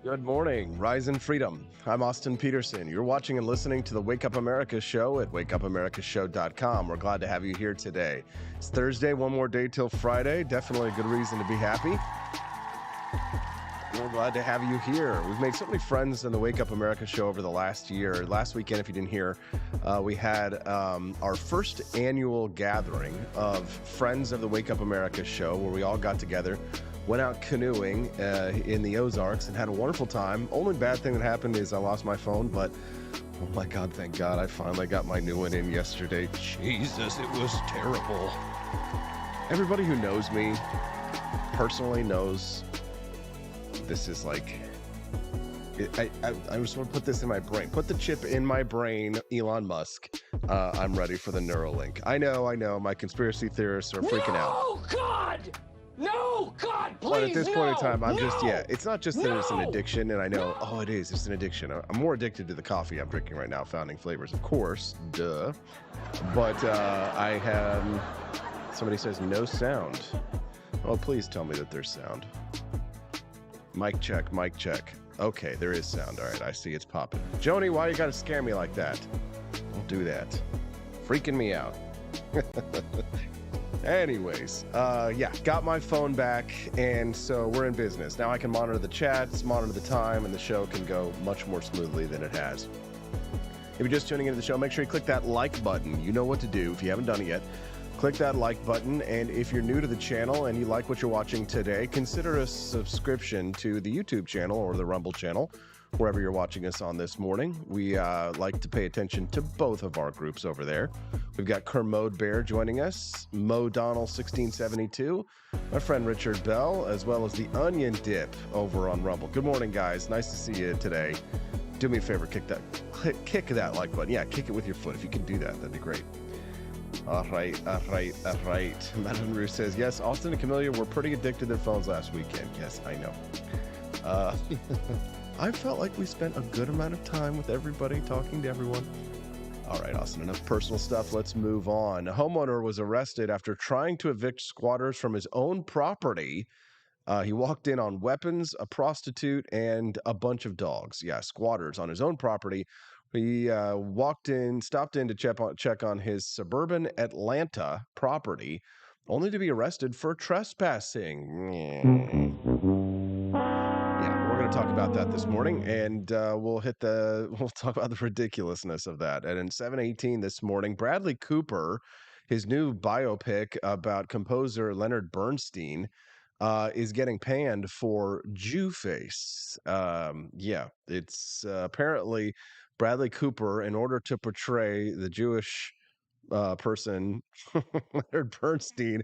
Good morning, Rise and Freedom. I'm Austin Peterson. You're watching and listening to the Wake Up America show at wakeupAmericaShow.com. We're glad to have you here today. It's Thursday, one more day till Friday. Definitely a good reason to be happy. We're glad to have you here. We've made so many friends in the Wake Up America show over the last year. Last weekend, if you didn't hear, we had our first annual gathering of friends of the Wake Up America show where we all got together, went out canoeing in the Ozarks and had a wonderful time. Only bad thing that happened is I lost my phone, but oh my God, thank God I finally got my new one in yesterday. Jesus, it was terrible. Everybody who knows me personally knows this is like, I just want to put this in my brain. Put the chip in my brain, Elon Musk. I'm ready for the Neuralink. I know. My conspiracy theorists are freaking out. Oh, God! No, God, please, But at this point in time, I'm no, it's not just that it's an addiction, and I know, it is, it's an addiction. I'm more addicted to the coffee I'm drinking right now, Founding Flavors, of course, duh. But I have, somebody says no sound. Oh, please tell me that there's sound. Mic check. Okay, there is sound. All right, I see it's popping. Joni, why you gotta scare me like that? Don't do that. Freaking me out. Anyways, got my phone back, and so we're in business. Now I can monitor the chats, monitor the time, and the show can go much more smoothly than it has. If you're just tuning into the show, make sure you click that like button. You know what to do if you haven't done it yet. Click that like button, and if you're new to the channel and you like what you're watching today, consider a subscription to the YouTube channel or the Rumble channel, wherever you're watching us on this morning. We like to pay attention to both of our groups over there. We've got Kermode Bear joining us, Mo Donnell 1672, my friend Richard Bell, as well as the Onion Dip over on Rumble. Good morning, guys. Nice to see you today. Do me a favor, kick that like button. Yeah, kick it with your foot. If you can do that, that'd be great. All right. Madam Rue says, yes, Austin and Camellia were pretty addicted to their phones last weekend. Yes, I know. I felt like we spent a good amount of time with everybody, talking to everyone. All right, Austin, enough personal stuff. Let's move on. A homeowner was arrested after trying to evict squatters from his own property. He walked in on weapons, a prostitute, and a bunch of dogs. Yeah, squatters on his own property. He stopped in to check on his suburban Atlanta property, only to be arrested for trespassing. Yeah, we're going to talk about that this morning, and we'll talk about the ridiculousness of that. And in 7:18 this morning, Bradley Cooper, his new biopic about composer Leonard Bernstein, is getting panned for Jewface. It's apparently Bradley Cooper, in order to portray the Jewish person, Leonard Bernstein,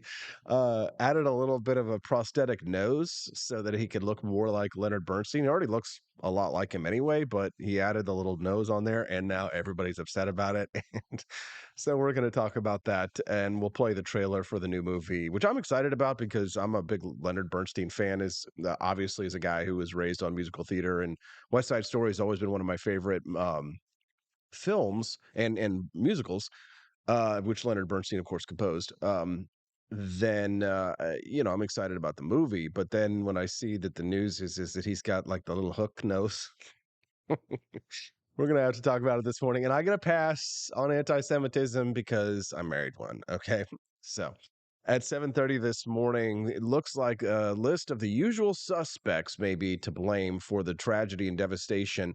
added a little bit of a prosthetic nose so that he could look more like Leonard Bernstein. He already looks a lot like him anyway, but he added the little nose on there, and now everybody's upset about it. And so we're going to talk about that, and we'll play the trailer for the new movie, which I'm excited about because I'm a big Leonard Bernstein fan. Is obviously is a guy who was raised on musical theater, and West Side Story has always been one of my favorite films and musicals, which Leonard Bernstein, of course, composed. I'm excited about the movie. But then when I see that the news is that he's got like the little hook nose, we're going to have to talk about it this morning. And I got to pass on anti-Semitism because I married one. Okay. So at 7:30 this morning, it looks like a list of the usual suspects may be to blame for the tragedy and devastation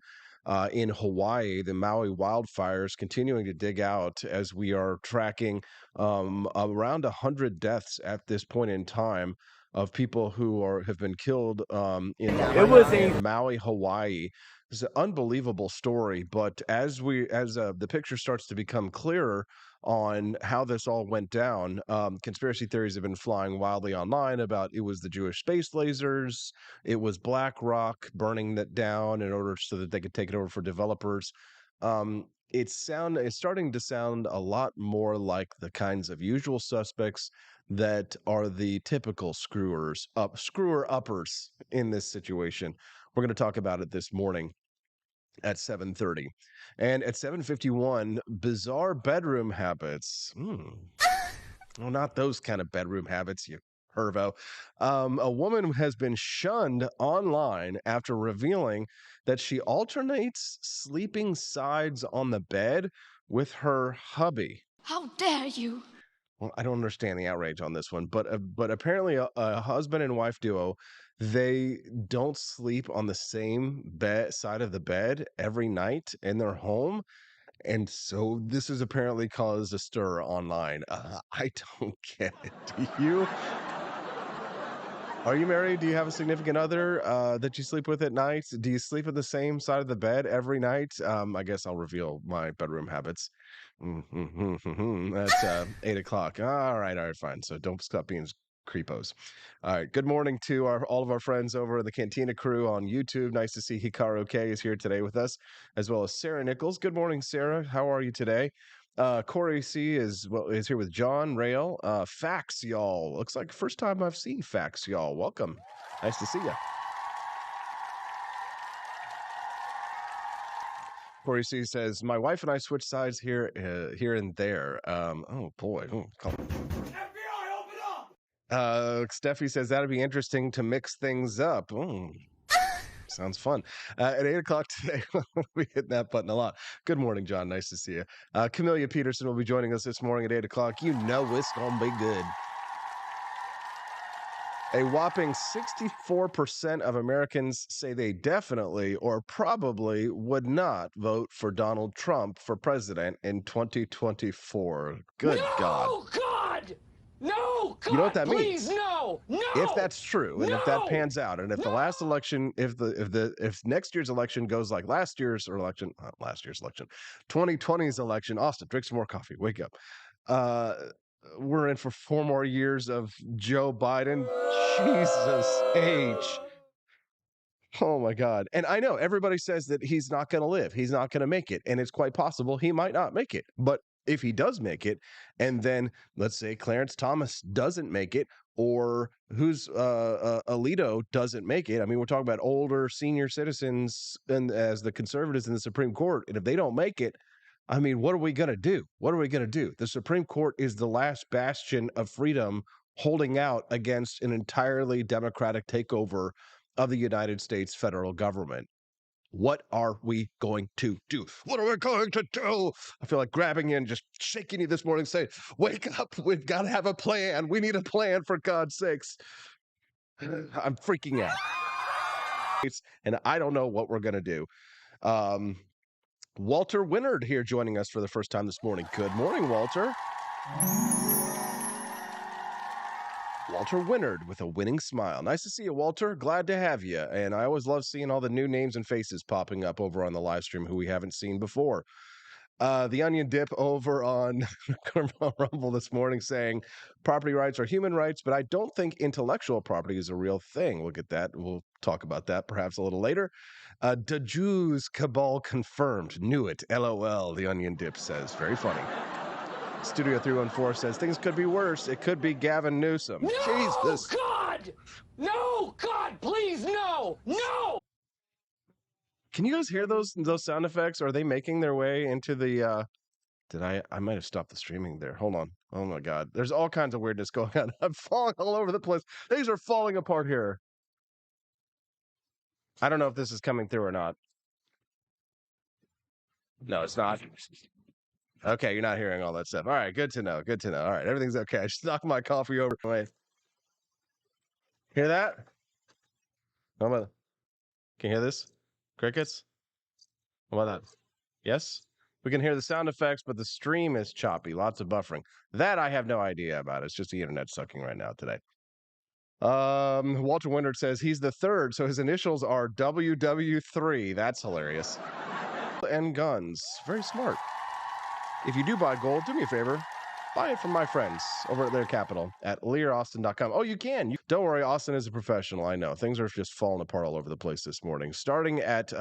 in Hawaii. The Maui wildfires continuing to dig out as we are tracking around 100 deaths at this point in time of people who have been killed in Maui, Hawaii. It's an unbelievable story, but as the picture starts to become clearer on how this all went down, conspiracy theories have been flying wildly online about it was the Jewish space lasers, it was BlackRock burning that down in order so that they could take it over for developers. It's starting to sound a lot more like the kinds of usual suspects that are the typical screwer uppers in this situation. We're going to talk about it this morning at 7:30. And at 7:51, bizarre bedroom habits. Well, not those kind of bedroom habits, you Hervo. A woman has been shunned online after revealing that she alternates sleeping sides on the bed with her hubby. How dare you? Well, I don't understand the outrage on this one, but apparently a husband and wife duo, they don't sleep on the same bed side of the bed every night in their home, and so this has apparently caused a stir online. I don't get it. Do you? Are you married? Do you have a significant other that you sleep with at night? Do you sleep at the same side of the bed every night? I guess I'll reveal my bedroom habits. At 8 o'clock. All right, fine. So don't stop being creepos. All right. Good morning to all of our friends over in the Cantina crew on YouTube. Nice to see Hikaru K is here today with us, as well as Sarah Nichols. Good morning, Sarah. How are you today? Corey C is here with John Rail. Fax, y'all. Looks like first time I've seen Fax, y'all. Welcome. Nice to see you. Corey C says, my wife and I switch sides here and there. Oh boy. FBI, open up! Steffi says that'd be interesting to mix things up. Sounds fun. At 8 o'clock today, we'll be hitting that button a lot. Good morning, John. Nice to see you. Camellia Peterson will be joining us this morning at 8 o'clock. You know it's going to be good. A whopping 64% of Americans say they definitely or probably would not vote for Donald Trump for president in 2024. Good God. No, God! No, God, You know what that please, means? no! If that's true, and if that No! pans out, and if the last election, if next year's election goes like last year's election, 2020's election, Austin, drink some more coffee, wake up. We're in for 4 more years of Joe Biden. Jesus H. Oh my God. And I know everybody says that he's not going to live. He's not going to make it. And it's quite possible he might not make it. But if he does make it, and then let's say Clarence Thomas doesn't make it, or Alito doesn't make it. I mean, we're talking about older senior citizens and as the conservatives in the Supreme Court. And if they don't make it, I mean, what are we going to do? What are we going to do? The Supreme Court is the last bastion of freedom holding out against an entirely democratic takeover of the United States federal government. What are we going to do? What are we going to do? I feel like grabbing you and just shaking you this morning, saying, wake up. We've got to have a plan. We need a plan, for God's sakes. I'm freaking out. And I don't know what we're going to do. Walter Winnard here joining us for the first time this morning. Good morning, Walter. Walter Winnard with a winning smile. Nice to see you, Walter. Glad to have you. And I always love seeing all the new names and faces popping up over on the live stream who we haven't seen before. The Onion Dip over on Rumble this morning saying property rights are human rights, but I don't think intellectual property is a real thing. We'll get that. We'll talk about that perhaps a little later. The Jews cabal confirmed. Knew it. LOL, the Onion Dip says. Very funny. Studio 314 says things could be worse. It could be Gavin Newsom. No, Jesus. God! No, God, please, no! No! Can you guys hear those sound effects? Are they making their way into the I might have stopped the streaming there. Hold on. Oh my God. There's all kinds of weirdness going on. I'm falling all over the place. Things are falling apart here. I don't know if this is coming through or not. No, it's not. Okay, you're not hearing all that stuff. All right, good to know. Good to know. All right, everything's okay. I just knocked my coffee over. Wait. Hear that? Can you hear this? Crickets? How about that? Yes? We can hear the sound effects, but the stream is choppy. Lots of buffering. That I have no idea about. It's just the internet sucking right now today. Walter Windard says he's the third, so his initials are WW3. That's hilarious. And guns. Very smart. If you do buy gold, do me a favor. Buy it from my friends over at their capital at learaustin.com. Oh, you can. Don't worry, Austin is a professional. I know. Things are just falling apart all over the place this morning. Starting at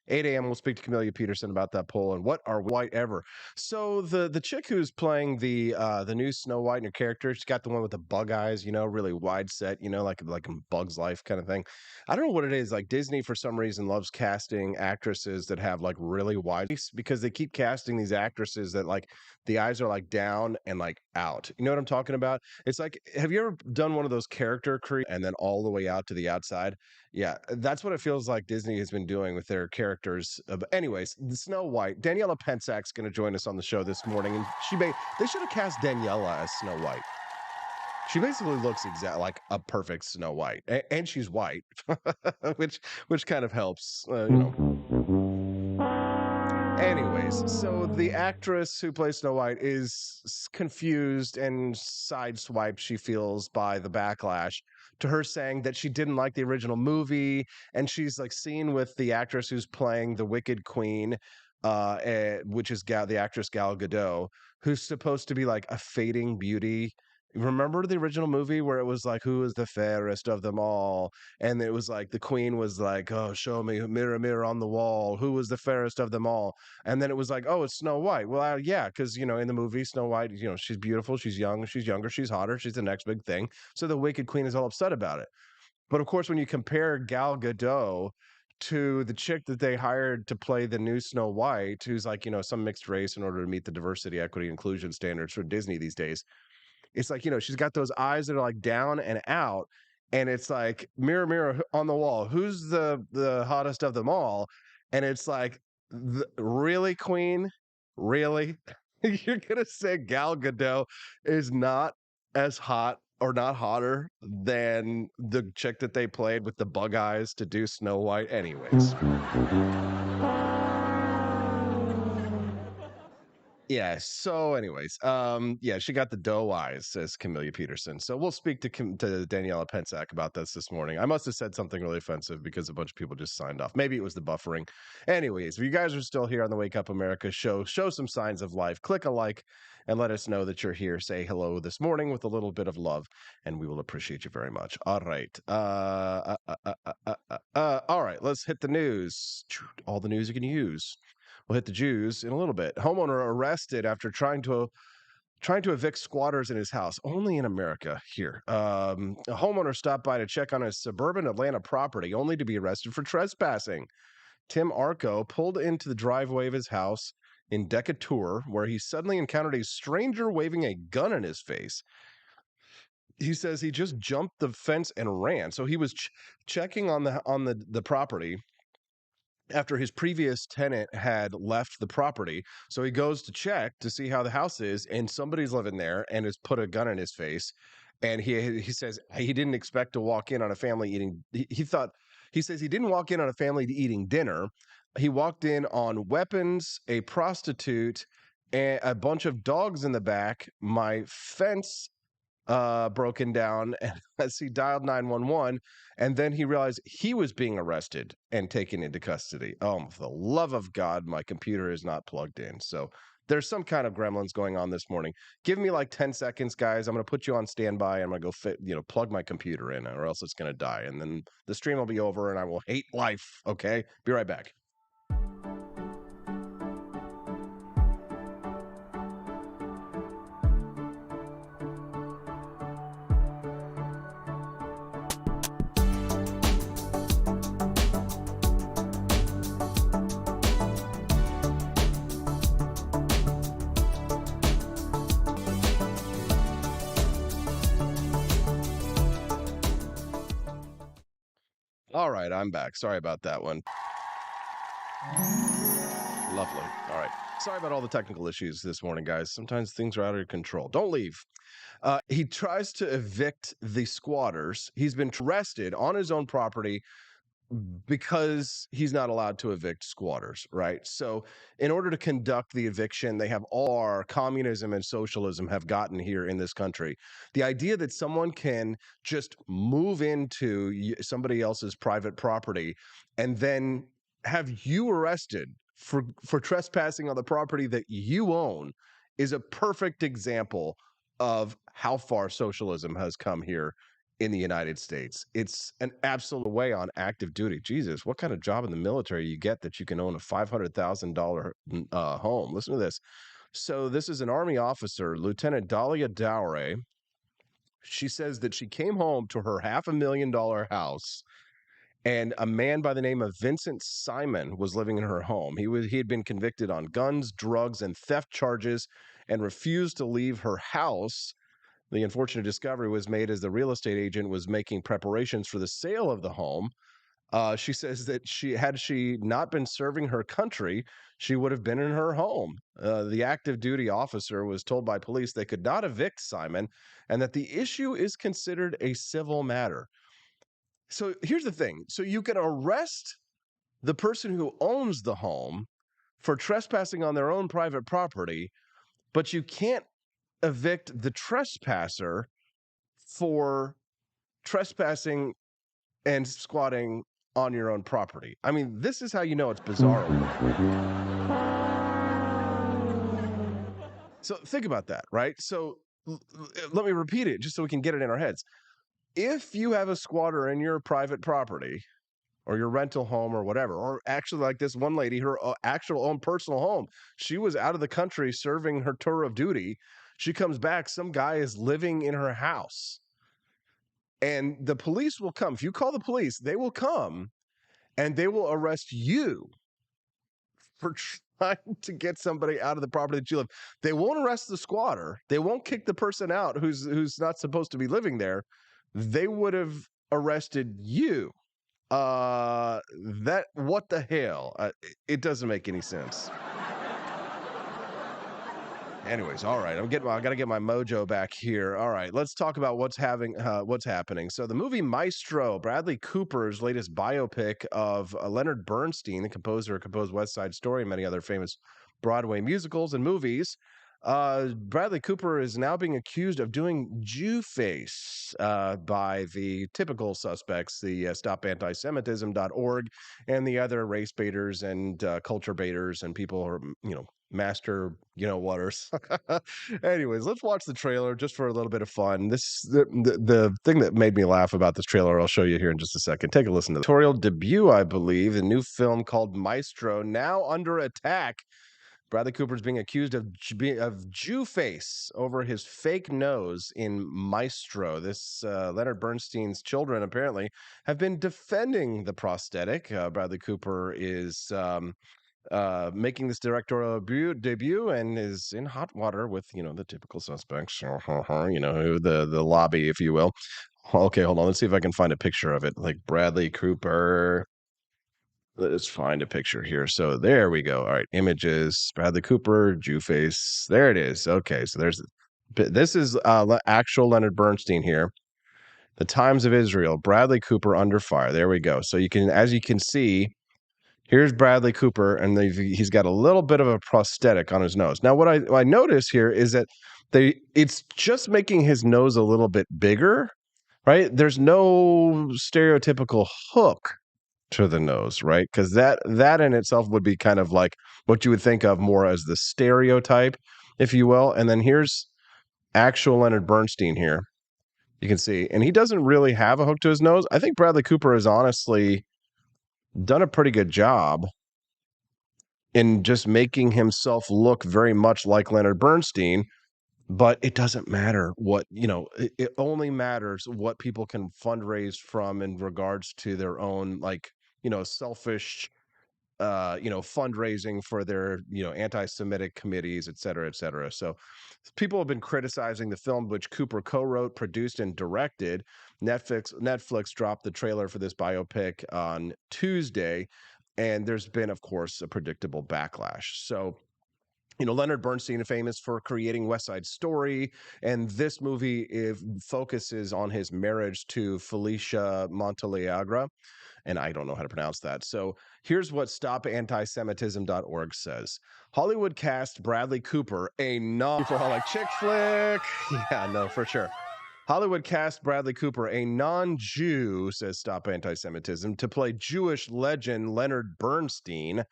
8 a.m. We'll speak to Camellia Peterson about that poll and what are white ever. So the chick who's playing the new Snow White in her character, she's got the one with the bug eyes, really wide set, like in Bug's Life kind of thing. I don't know what it is. Like Disney for some reason loves casting actresses that have like really wide because they keep casting these actresses that like the eyes are like down and like out. You know what I'm talking about? It's like, have you ever done one of those character creep and then all the way out to the outside? Yeah, that's what it feels like Disney has been doing with their characters. Anyways, the Snow White, Daniela Pensac's going to join us on the show this morning, and they should have cast Daniela as Snow White. She basically looks like a perfect Snow White, and she's white, which kind of helps, Anyways, so the actress who plays Snow White is confused and sideswiped, she feels, by the backlash to her saying that she didn't like the original movie. And she's like seen with the actress who's playing the Wicked Queen, which is the actress Gal Gadot, who's supposed to be like a fading beauty. Remember the original movie where it was like, who is the fairest of them all? And it was like the queen was like, oh, show me, mirror, mirror on the wall, who was the fairest of them all? And then it was like, oh, it's Snow White. Well, yeah, because, in the movie, Snow White, she's beautiful, she's young, she's younger, she's hotter, she's the next big thing. So the Wicked Queen is all upset about it. But of course, when you compare Gal Gadot to the chick that they hired to play the new Snow White, who's like, some mixed race in order to meet the diversity, equity, inclusion standards for Disney these days, it's like, she's got those eyes that are like down and out. And it's like, mirror, mirror on the wall, who's the hottest of them all? And it's like, really, Queen? Really? You're going to say Gal Gadot is not as hot or not hotter than the chick that they played with the bug eyes to do Snow White? Anyways. Yeah. So, anyways, yeah, she got the doe eyes, says Camellia Peterson. So we'll speak to Daniela Pensac about this morning. I must have said something really offensive because a bunch of people just signed off. Maybe it was the buffering. Anyways, if you guys are still here on the Wake Up America show some signs of life. Click a like and let us know that you're here. Say hello this morning with a little bit of love, and we will appreciate you very much. All right. All right. Let's hit the news. All the news you can use. We'll hit the Jews in a little bit. Homeowner arrested after trying to evict squatters in his house. Only in America here. A homeowner stopped by to check on his suburban Atlanta property, only to be arrested for trespassing. Tim Arco pulled into the driveway of his house in Decatur, where he suddenly encountered a stranger waving a gun in his face. He says he just jumped the fence and ran. So he was checking on the property after his previous tenant had left the property. So he goes to check to see how the house is, and somebody's living there and has put a gun in his face. And he says he didn't expect to walk in on a family eating. He says he didn't walk in on a family eating dinner. He walked in on weapons, a prostitute, and a bunch of dogs in the back. My fence broken down as he dialed 911, and then he realized he was being arrested and taken into custody. Oh, for the love of God, my computer is not plugged in. So there's some kind of gremlins going on this morning. Give me like 10 seconds, guys. I'm going to put you on standby. I'm going to go plug my computer in, or else it's going to die. And then the stream will be over and I will hate life. Okay. Be right back. All right, I'm back. Sorry about that one. Lovely. All right. Sorry about all the technical issues this morning, guys. Sometimes things are out of control. Don't leave. He tries to evict the squatters. He's been arrested on his own property because he's not allowed to evict squatters, right? So in order to conduct the eviction, they have all our communism and socialism have gotten here in this country. The idea that someone can just move into somebody else's private property and then have you arrested for trespassing on the property that you own is a perfect example of how far socialism has come here in the United States. It's an absolute way on active duty. Jesus, what kind of job in the military you get that you can own a $500,000 home? Listen to this. So this is an Army officer, Lieutenant Dahlia Dowray. She says that she came home to her $500,000 house, and a man by the name of Vincent Simon was living in her home. He had been convicted on guns, drugs, and theft charges, and refused to leave her house. The unfortunate discovery was made as the real estate agent was making preparations for the sale of the home. She says that had she not been serving her country, she would have been in her home. The active duty officer was told by police they could not evict Simon, and that the issue is considered a civil matter. So here's the thing. So you can arrest the person who owns the home for trespassing on their own private property, but you can't evict the trespasser for trespassing and squatting on your own property. I mean, this is how you know it's bizarre. So think about that, right? So let me repeat it just so we can get it in our heads. If you have a squatter in your private property or your rental home or whatever, or actually like this one lady, her actual own personal home, she was out of the country serving her tour of duty. She comes back, some guy is living in her house. And the police will come. If you call the police, they will come and they will arrest you for trying to get somebody out of the property that you live. They won't arrest the squatter. They won't kick the person out who's not supposed to be living there. They would have arrested you. What the hell? It doesn't make any sense. Anyways, all right. I got to get my mojo back here. All right, let's talk about what's happening. So the movie Maestro, Bradley Cooper's latest biopic of Leonard Bernstein, the composer who composed West Side Story and many other famous Broadway musicals and movies. Bradley Cooper is now being accused of doing Jewface by the typical suspects, the StopAntisemitism.org and the other race baiters and culture baiters and people who are, master, whaters. Anyways, let's watch the trailer just for a little bit of fun. The thing that made me laugh about this trailer, I'll show you here in just a second. Take a listen to the directorial debut, I believe, the new film called Maestro, now under attack. Bradley Cooper is being accused of Jewface over his fake nose in Maestro. This Leonard Bernstein's children apparently have been defending the prosthetic. Bradley Cooper is making this directorial debut and is in hot water with the typical suspects. The lobby, if you will. Okay, hold on. Let's see if I can find a picture of it. Like Bradley Cooper. Let's find a picture here. So there we go. All right, images, Bradley Cooper, Jewface. There it is. Okay, so this is actual Leonard Bernstein here. The Times of Israel, Bradley Cooper under fire. There we go. So as you can see, here's Bradley Cooper, and he's got a little bit of a prosthetic on his nose. Now, what I notice here is that it's just making his nose a little bit bigger, right? There's no stereotypical hook to the nose, right? Because that in itself would be kind of like what you would think of more as the stereotype, if you will. And then here's actual Leonard Bernstein here. You can see, and he doesn't really have a hook to his nose. I think Bradley Cooper has honestly done a pretty good job in just making himself look very much like Leonard Bernstein. But it doesn't matter what, it only matters what people can fundraise from in regards to their own, selfish, fundraising for their, anti-Semitic committees, et cetera, et cetera. So people have been criticizing the film, which Cooper co-wrote, produced, and directed. Netflix dropped the trailer for this biopic on Tuesday, and there's been, of course, a predictable backlash. So, Leonard Bernstein is famous for creating West Side Story, and this movie focuses on his marriage to Felicia Montaliagra, and I don't know how to pronounce that. So here's what StopAntisemitism.org says. Hollywood cast Bradley Cooper, for all like chick flick. Yeah, no, for sure. Hollywood cast Bradley Cooper, a non-Jew, says Stop Antisemitism, to play Jewish legend Leonard Bernstein.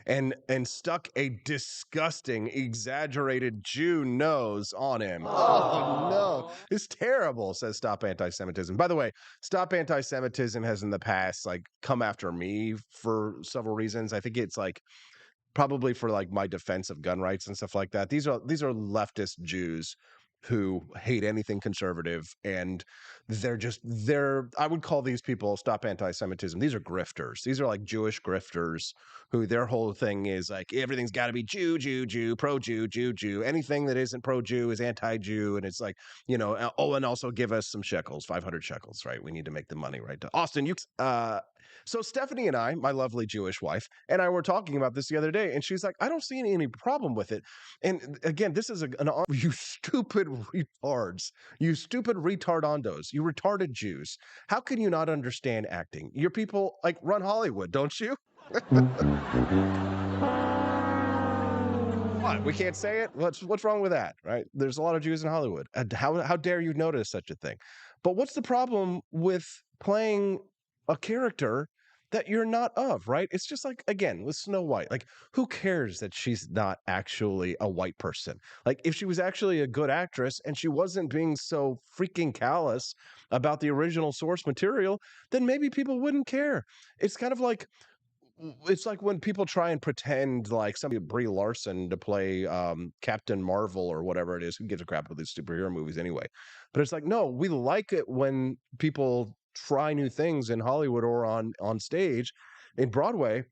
and stuck a disgusting, exaggerated Jew nose on him. Oh no, it's terrible, says Stop Anti-Semitism. By the way, Stop Anti-Semitism has in the past like come after me for several reasons. I think it's like probably for like my defense of gun rights and stuff like that. These are leftist Jews who hate anything conservative, and they're I would call these people, Stop Anti-Semitism, these are grifters. These are like Jewish grifters who their whole thing is like everything's got to be Jew, Jew, Jew, pro-Jew, Jew, Jew. Anything that isn't pro-Jew is anti-Jew, and it's like, you know, oh, and also give us some shekels, 500 shekels, right? We need to make the money, right? Austin, you so Stephanie and I, my lovely Jewish wife, and I were talking about this the other day, and she's like, I don't see any problem with it. And again, this is you stupid retards, you stupid retardandos, you retarded Jews. How can you not understand acting? Your people like run Hollywood, don't you? What? We can't say it? What's wrong with that, right? There's a lot of Jews in Hollywood. How dare you notice such a thing? But what's the problem with playing a character that you're not of, right? It's just like, again, with Snow White. Like, who cares that she's not actually a white person? Like, if she was actually a good actress and she wasn't being so freaking callous about the original source material, then maybe people wouldn't care. It's kind of like, it's like when people try and pretend like somebody Brie Larson to play Captain Marvel or whatever it is. Who gives a crap about these superhero movies anyway? But it's like, no, we like it when people try new things in Hollywood or on stage in Broadway.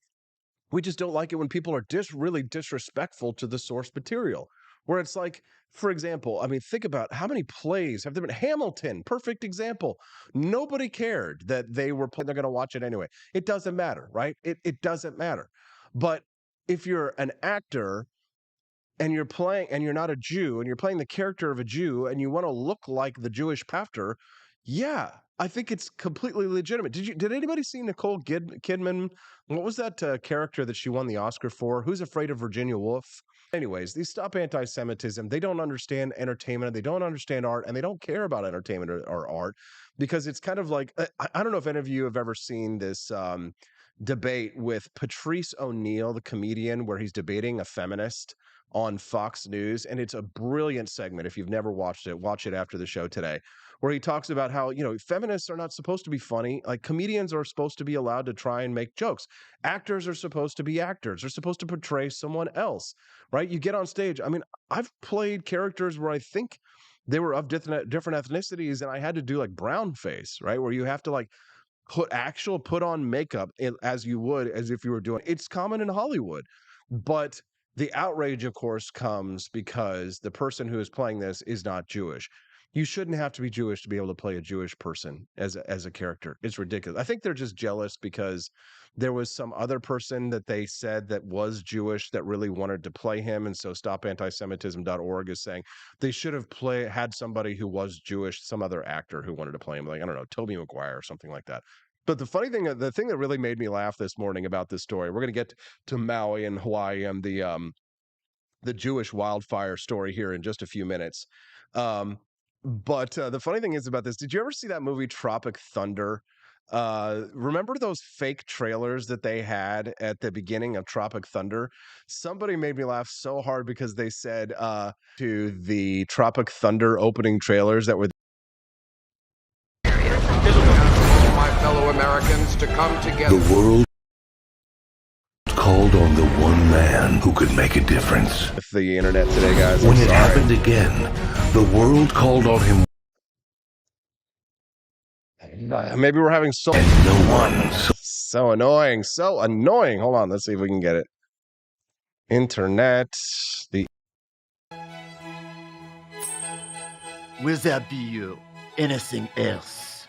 We just don't like it when people are really disrespectful to the source material. Where it's like, for example, I mean, think about how many plays have there been? Hamilton, perfect example. Nobody cared that they were playing, they're going to watch it anyway. It doesn't matter, right? It doesn't matter. But if you're an actor and you're playing, and you're not a Jew, and you're playing the character of a Jew, and you want to look like the Jewish pastor, yeah, I think it's completely legitimate. Did anybody see Nicole Kidman? What was that character that she won the Oscar for? Who's Afraid of Virginia Woolf? Anyways, these Stop Anti-Semitism. They don't understand entertainment. They don't understand art, and they don't care about entertainment or art, because it's kind of like, I don't know if any of you have ever seen this debate with Patrice O'Neal, the comedian, where he's debating a feminist on Fox News. And it's a brilliant segment. If you've never watched it, watch it after the show today, where he talks about how, you know, feminists are not supposed to be funny. Like, comedians are supposed to be allowed to try and make jokes. Actors are supposed to be actors. They're supposed to portray someone else, right? You get on stage. I mean, I've played characters where I think they were of different ethnicities, and I had to do like brown face, right? Where you have to like put on makeup as you would as if you were doing. It's common in Hollywood, but the outrage, of course, comes because the person who is playing this is not Jewish. You shouldn't have to be Jewish to be able to play a Jewish person as a character. It's ridiculous. I think they're just jealous because there was some other person that they said that was Jewish that really wanted to play him, and so StopAntisemitism.org is saying they should have had somebody who was Jewish, some other actor who wanted to play him, like, I don't know, Tobey Maguire or something like that. But the funny thing, the thing that really made me laugh this morning about this story, we're going to get to Maui and Hawaii and the Jewish wildfire story here in just a few minutes. But the funny thing is about this, did you ever see that movie Tropic Thunder? Remember those fake trailers that they had at the beginning of Tropic Thunder? Somebody made me laugh so hard because they said to the Tropic Thunder opening trailers that were my fellow Americans to come together. The world called on the one man who could make a difference. with the internet today, guys. When it happened again, the world called on him. Maybe we're having And no one. so annoying. Hold on, let's see if we can get it. Internet. Will there be anything else?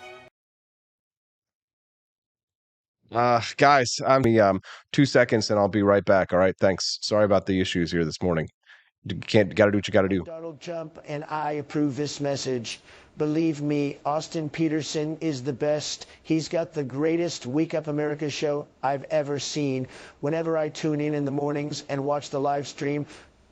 Guys, I'm 2 seconds and I'll be right back. All right, thanks. Sorry about the issues here this morning. Gotta do what you gotta do. Donald Trump, and I approve this message. Believe me, Austin Peterson is the best. He's got the greatest Wake Up America show I've ever seen. Whenever I tune in the mornings and watch the live stream,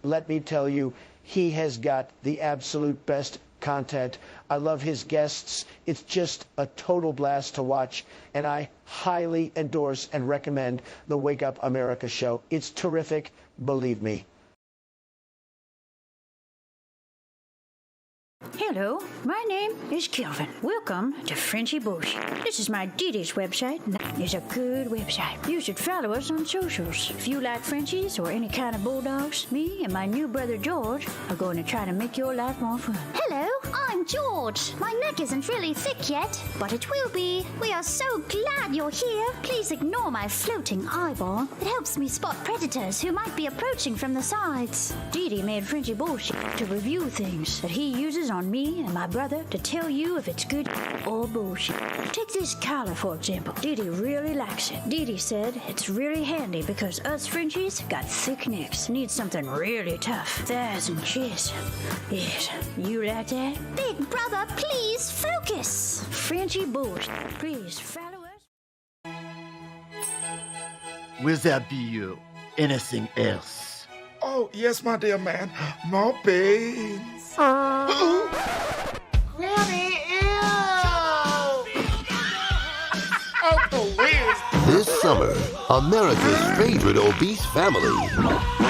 let me tell you, he has got the absolute best content. I love his guests. It's just a total blast to watch, and I highly endorse and recommend the Wake Up America show. It's terrific, believe me. Hello, my name is Kelvin. Welcome to Frenchy Bush. This is my Didi's website. It's a good website. You should follow us on socials. If you like Frenchies or any kind of bulldogs, me and my new brother George are going to try to make your life more fun. Hello, I'm George. My neck isn't really thick yet, but it will be. We are so glad you're here. Please ignore my floating eyeball. It helps me spot predators who might be approaching from the sides. Didi made Frenchy Bush to review things that he uses on me and my brother to tell you if it's good or bullshit. Take this collar, for example. Didi really likes it. Didi said it's really handy because us Frenchies got thick necks. Need something really tough. Thighs and chest. Yes, you like that? Big brother, please focus. Frenchy Bush, please follow us. Will there be anything else? Oh, yes, my dear man. More beans. Granny, ew! Oh, please. This summer, America's favorite obese family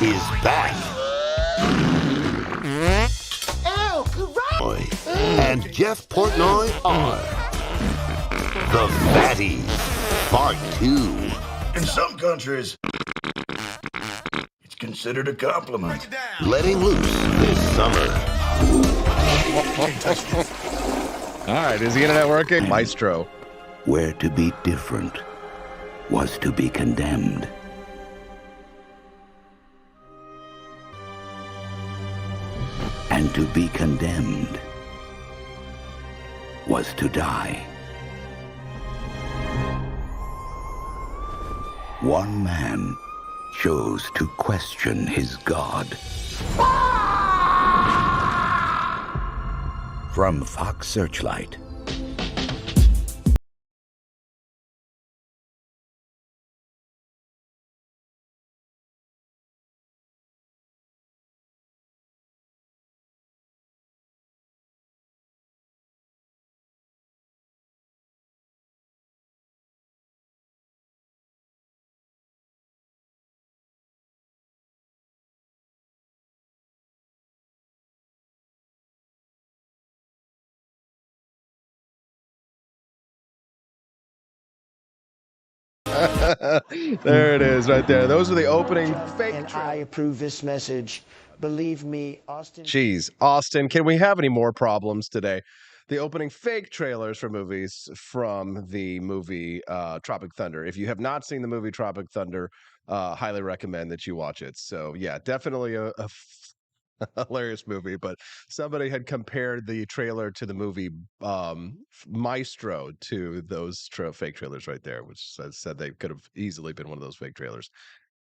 is back. Ew, gross! And Jeff Portnoy are the Fatties, Part 2. In some countries, it's considered a compliment. Letting loose this summer. All right, is the internet working? Maestro. Where to be different was to be condemned. And to be condemned was to die. One man chose to question his God. From Fox Searchlight. There it is right there. Those are the opening fake And I approve this message. Believe me, Austin. Jeez, Austin, can we have any more problems today? The opening fake trailers for movies from the movie Tropic Thunder. If you have not seen the movie Tropic Thunder, highly recommend that you watch it. So yeah, definitely a hilarious movie, but somebody had compared the trailer to the movie Maestro to those fake trailers right there, which said they could have easily been one of those fake trailers.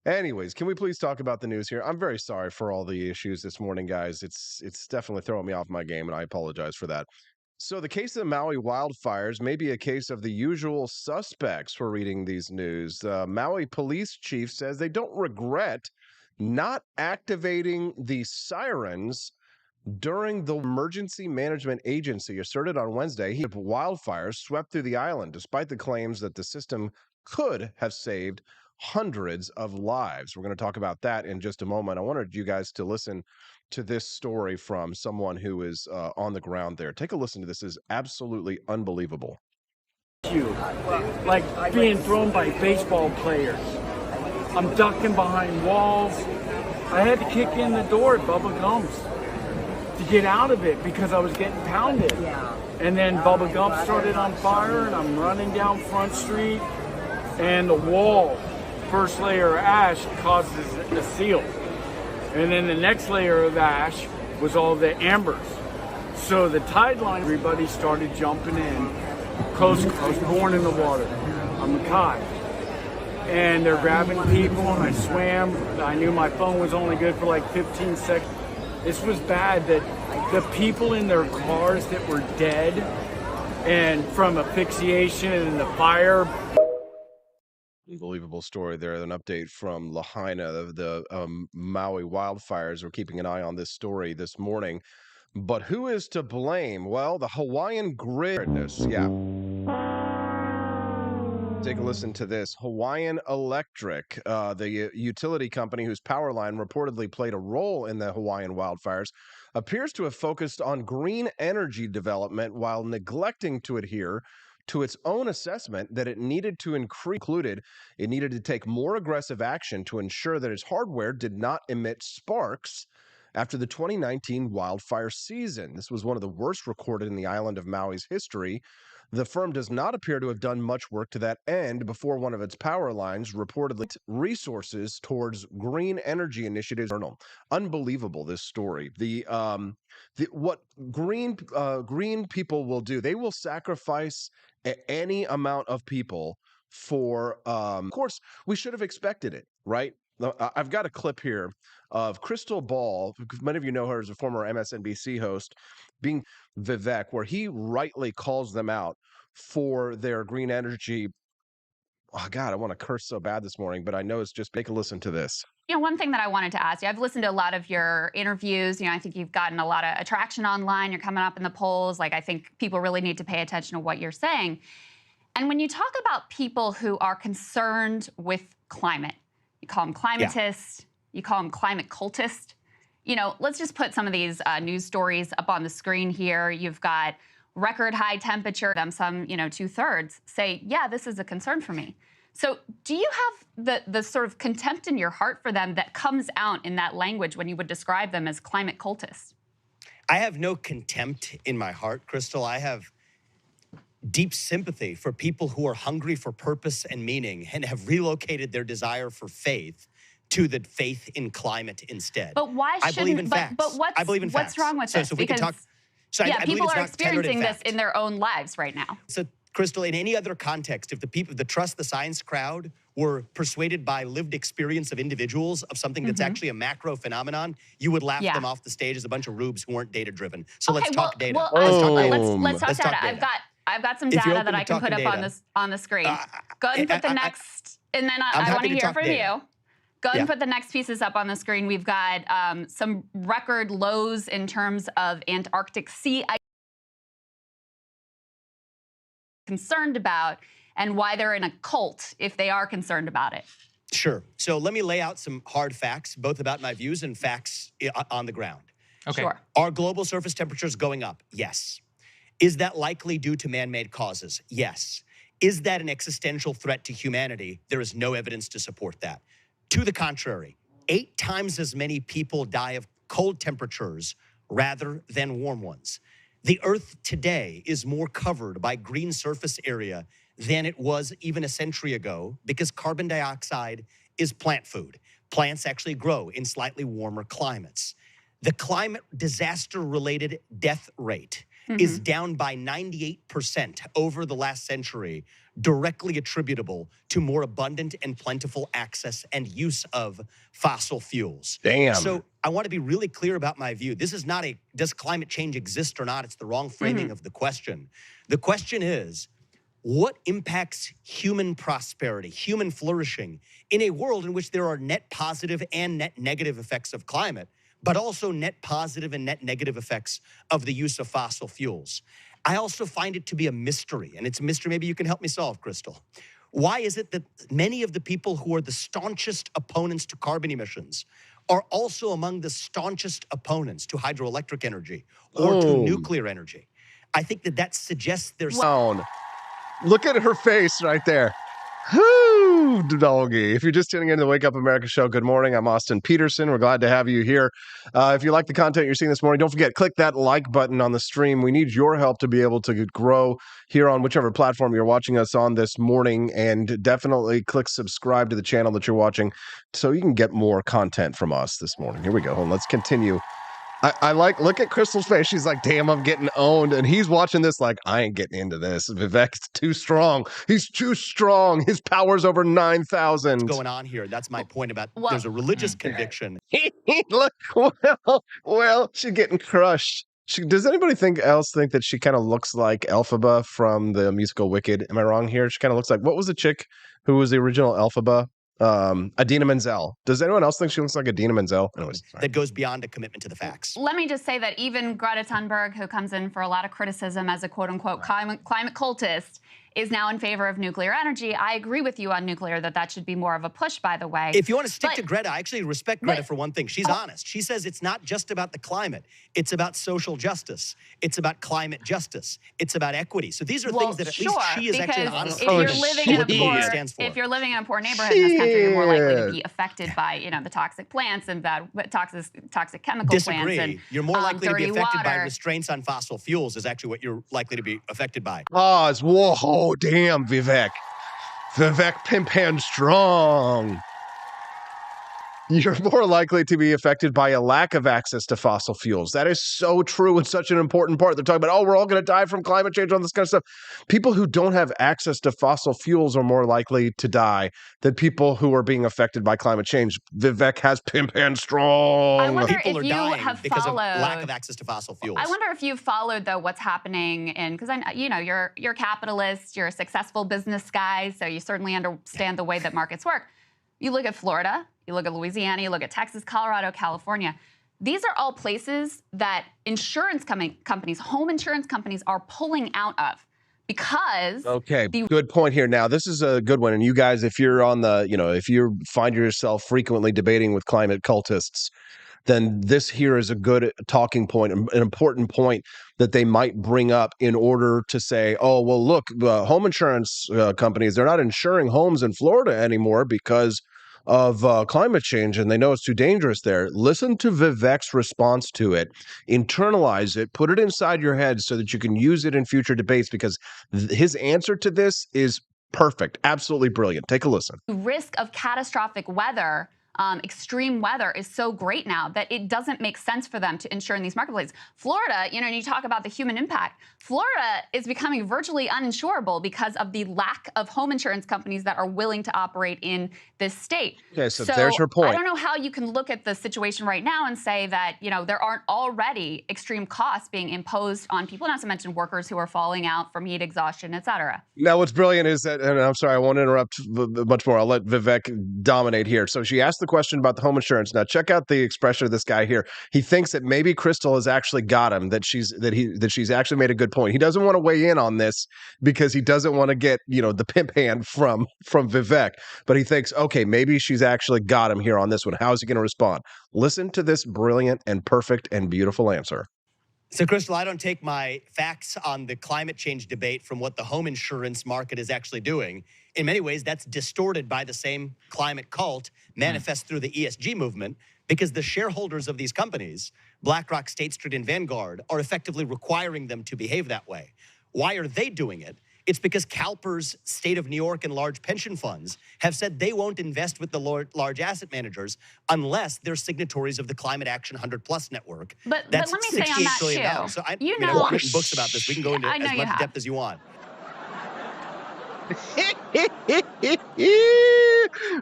Anyways, can we please talk about the news here? I'm very sorry for all the issues this morning, guys. It's definitely throwing me off my game, and I apologize for that. So the case of the Maui wildfires may be a case of the usual suspects. We're reading these news. Maui police chief says they don't regret not activating the sirens during the emergency management agency asserted on Wednesday wildfires swept through the island, despite the claims that the system could have saved hundreds of lives. We're going to talk about that in just a moment. I wanted you guys to listen to this story from someone who is on the ground there. Take a listen to this. This is absolutely unbelievable. Like being thrown by baseball players. I'm ducking behind walls. I had to kick in the door at Bubba Gump's to get out of it because I was getting pounded. And then Bubba Gump started on fire, and I'm running down Front Street, and the wall, first layer of ash, causes a seal. And then the next layer of ash was all the embers. So the tide line, everybody started jumping in. Coast I was born in the water. I'm a Kai. And they're grabbing people, and I swam. I knew my phone was only good for like 15 seconds. This was bad that the people in their cars that were dead and from asphyxiation and the fire. Unbelievable story there. An update from Lahaina of the Maui wildfires. We're keeping an eye on this story this morning. But who is to blame? Well, the Hawaiian grid. Yeah. Take a listen to this. Hawaiian Electric, the utility company whose power line reportedly played a role in the Hawaiian wildfires, appears to have focused on green energy development while neglecting to adhere to its own assessment that it needed to included it needed to take more aggressive action to ensure that its hardware did not emit sparks after the 2019 wildfire season. This was one of the worst recorded in the island of Maui's history. The firm does not appear to have done much work to that end before one of its power lines reportedly resources towards green energy initiatives. Unbelievable, this story. What green people will do, they will sacrifice any amount of people for of course, we should have expected it, right? I've got a clip here of Crystal Ball. Many of you know her as a former MSNBC host, being Vivek, where he rightly calls them out for their green energy. Oh, God, I want to curse so bad this morning, but I know it's just take a listen to this. One thing that I wanted to ask you, I've listened to a lot of your interviews. I think you've gotten a lot of attraction online. You're coming up in the polls. I think people really need to pay attention to what you're saying. And when you talk about people who are concerned with climate, you call them climatists, you call them climate cultists. Let's just put some of these news stories up on the screen here. You've got record high temperature. Some, 2/3 say, yeah, this is a concern for me. So do you have the sort of contempt in your heart for them that comes out in that language when you would describe them as climate cultists? I have no contempt in my heart, Crystal. I have deep sympathy for people who are hungry for purpose and meaning and have relocated their desire for faith to the faith in climate instead. But why shouldn't? I believe in facts. But I believe in facts. What's wrong with this? So we can talk. I people are experiencing this in their own lives right now. So, Crystal, in any other context, if the trust the science crowd were persuaded by lived experience of individuals of something that's actually a macro phenomenon, you would laugh them off the stage as a bunch of rubes who weren't data driven. So let's talk data. Let's talk data. I've got some data that I can put up on the screen. Go ahead and put the next, and then I want to hear from you. Go ahead and put the next pieces up on the screen. We've got some record lows in terms of Antarctic sea ice concerned about, and why they're in a cult if they are concerned about it. Sure. So let me lay out some hard facts, both about my views and facts on the ground. Okay. Sure. Are global surface temperatures going up? Yes. Is that likely due to man-made causes? Yes. Is that an existential threat to humanity? There is no evidence to support that. To the contrary, 8 times as many people die of cold temperatures rather than warm ones. The Earth today is more covered by green surface area than it was even a century ago because carbon dioxide is plant food. Plants actually grow in slightly warmer climates. The climate disaster-related death rate is down by 98% over the last century, directly attributable to more abundant and plentiful access and use of fossil fuels. Damn. So I want to be really clear about my view. This is not a, does climate change exist or not? It's the wrong framing of the question. The question is, what impacts human prosperity, human flourishing in a world in which there are net positive and net negative effects of climate, but also net positive and net negative effects of the use of fossil fuels? I also find it to be a mystery, and it's a mystery maybe you can help me solve, Crystal. Why is it that many of the people who are the staunchest opponents to carbon emissions are also among the staunchest opponents to hydroelectric energy or to nuclear energy? I think that suggests there's... Look at her face right there. Whoo, doggy. If you're just tuning into the Wake Up America show, good morning. I'm Austin Peterson. We're glad to have you here. If you like the content you're seeing this morning, don't forget, click that like button on the stream. We need your help to be able to grow here on whichever platform you're watching us on this morning. And definitely click subscribe to the channel that you're watching so you can get more content from us this morning. Here we go. And let's continue. Look at Crystal's face. She's like, damn, I'm getting owned. And he's watching this like, I ain't getting into this. Vivek's too strong. He's too strong. His power's over 9,000. What's going on here? That's my point about there's a religious conviction. Look, well, she's getting crushed. Does anybody else think that she kind of looks like Elphaba from the musical Wicked? Am I wrong here? She kind of looks like, what was the chick who was the original Elphaba? Adina Menzel. Does anyone else think she looks like Adina Menzel? Anyways, that goes beyond a commitment to the facts. Let me just say that even Greta Thunberg, who comes in for a lot of criticism as a quote-unquote climate cultist, is now in favor of nuclear energy. I agree with you on nuclear that should be more of a push, by the way. If you want to stick to Greta, I actually respect Greta for one thing. She's honest. She says it's not just about the climate. It's about social justice. It's about climate justice. It's about equity. So these are things that at least she is actually an honest if you're living in a poor neighborhood in this country, you're more likely to be affected by, the toxic plants and toxic chemical Disagree. plants. And, you're more likely to be affected by water. Restraints on fossil fuels is actually what you're likely to be affected by. Pause. Whoa, damn, Vivek. Vivek pimp hand strong. You're more likely to be affected by a lack of access to fossil fuels. That is so true and such an important part. They're talking about, we're all going to die from climate change, all this kind of stuff. People who don't have access to fossil fuels are more likely to die than people who are being affected by climate change. Vivek has pimp hand strong. I wonder People if are you dying have because followed, of lack of access to fossil fuels. I wonder if you've followed, though, what's happening because you're a capitalist, you're a successful business guy, so you certainly understand the way that markets work. You look at Florida, you look at Louisiana, you look at Texas, Colorado, California. These are all places that insurance companies, home insurance companies are pulling out of because... Okay, good point here. Now, this is a good one. And you guys, if you're on the, if you find yourself frequently debating with climate cultists, then this here is a good talking point, an important point that they might bring up in order to say, oh, well, look, home insurance companies, they're not insuring homes in Florida anymore because of climate change, and they know it's too dangerous there. Listen to Vivek's response to it. Internalize it. Put it inside your head so that you can use it in future debates, because his answer to this is perfect. Absolutely brilliant. Take a listen. Risk of catastrophic weather, extreme weather is so great now that it doesn't make sense for them to insure in these marketplaces. Florida, and you talk about the human impact. Florida is becoming virtually uninsurable because of the lack of home insurance companies that are willing to operate in this state. Okay, so there's her point. I don't know how you can look at the situation right now and say that, there aren't already extreme costs being imposed on people, not to mention workers who are falling out from heat exhaustion, et cetera. Now, what's brilliant is that, and I'm sorry, I won't interrupt much more. I'll let Vivek dominate here. So she asked the question about the home insurance. Now, check out the expression of this guy here. He thinks that maybe Crystal has actually got him, that she's actually made a good point. He doesn't want to weigh in on this because he doesn't want to get, the pimp hand from Vivek. But he thinks, okay, maybe she's actually got him here on this one. How is he going to respond? Listen to this brilliant and perfect and beautiful answer. So, Crystal, I don't take my facts on the climate change debate from what the home insurance market is actually doing. In many ways, that's distorted by the same climate cult manifest through the ESG movement, because the shareholders of these companies, BlackRock, State Street, and Vanguard, are effectively requiring them to behave that way. Why are they doing it? It's because CalPERS, State of New York, and large pension funds have said they won't invest with the large asset managers unless they're signatories of the Climate Action 100+ network. But That's let me say on $68 that, trillion. too. So I've written books about this. We can go into as much depth as you want.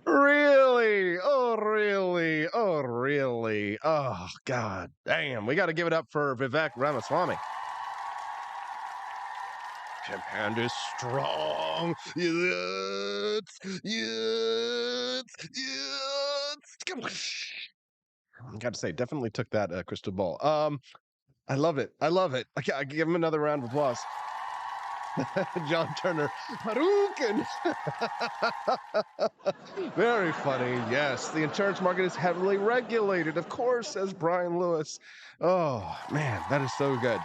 Really? Oh, really? Oh, really? Oh, God damn. We got to give it up for Vivek Ramaswamy. Pimp hand is strong. Yes. Yes. Yes. I got to say, definitely took that crystal ball. I love it. I love it. I give him another round of applause. John Turner, Hadouken. Very funny. Yes, the insurance market is heavily regulated, of course, says Brian Lewis. Oh, man, that is so good.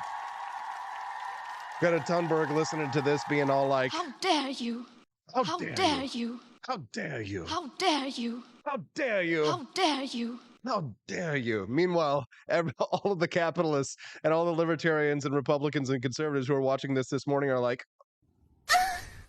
Greta Thunberg listening to this being all like, how dare you? How dare you? How dare you? How dare you? How dare you? How dare you? How dare you? Meanwhile, all of the capitalists and all the libertarians and Republicans and conservatives who are watching this morning are like,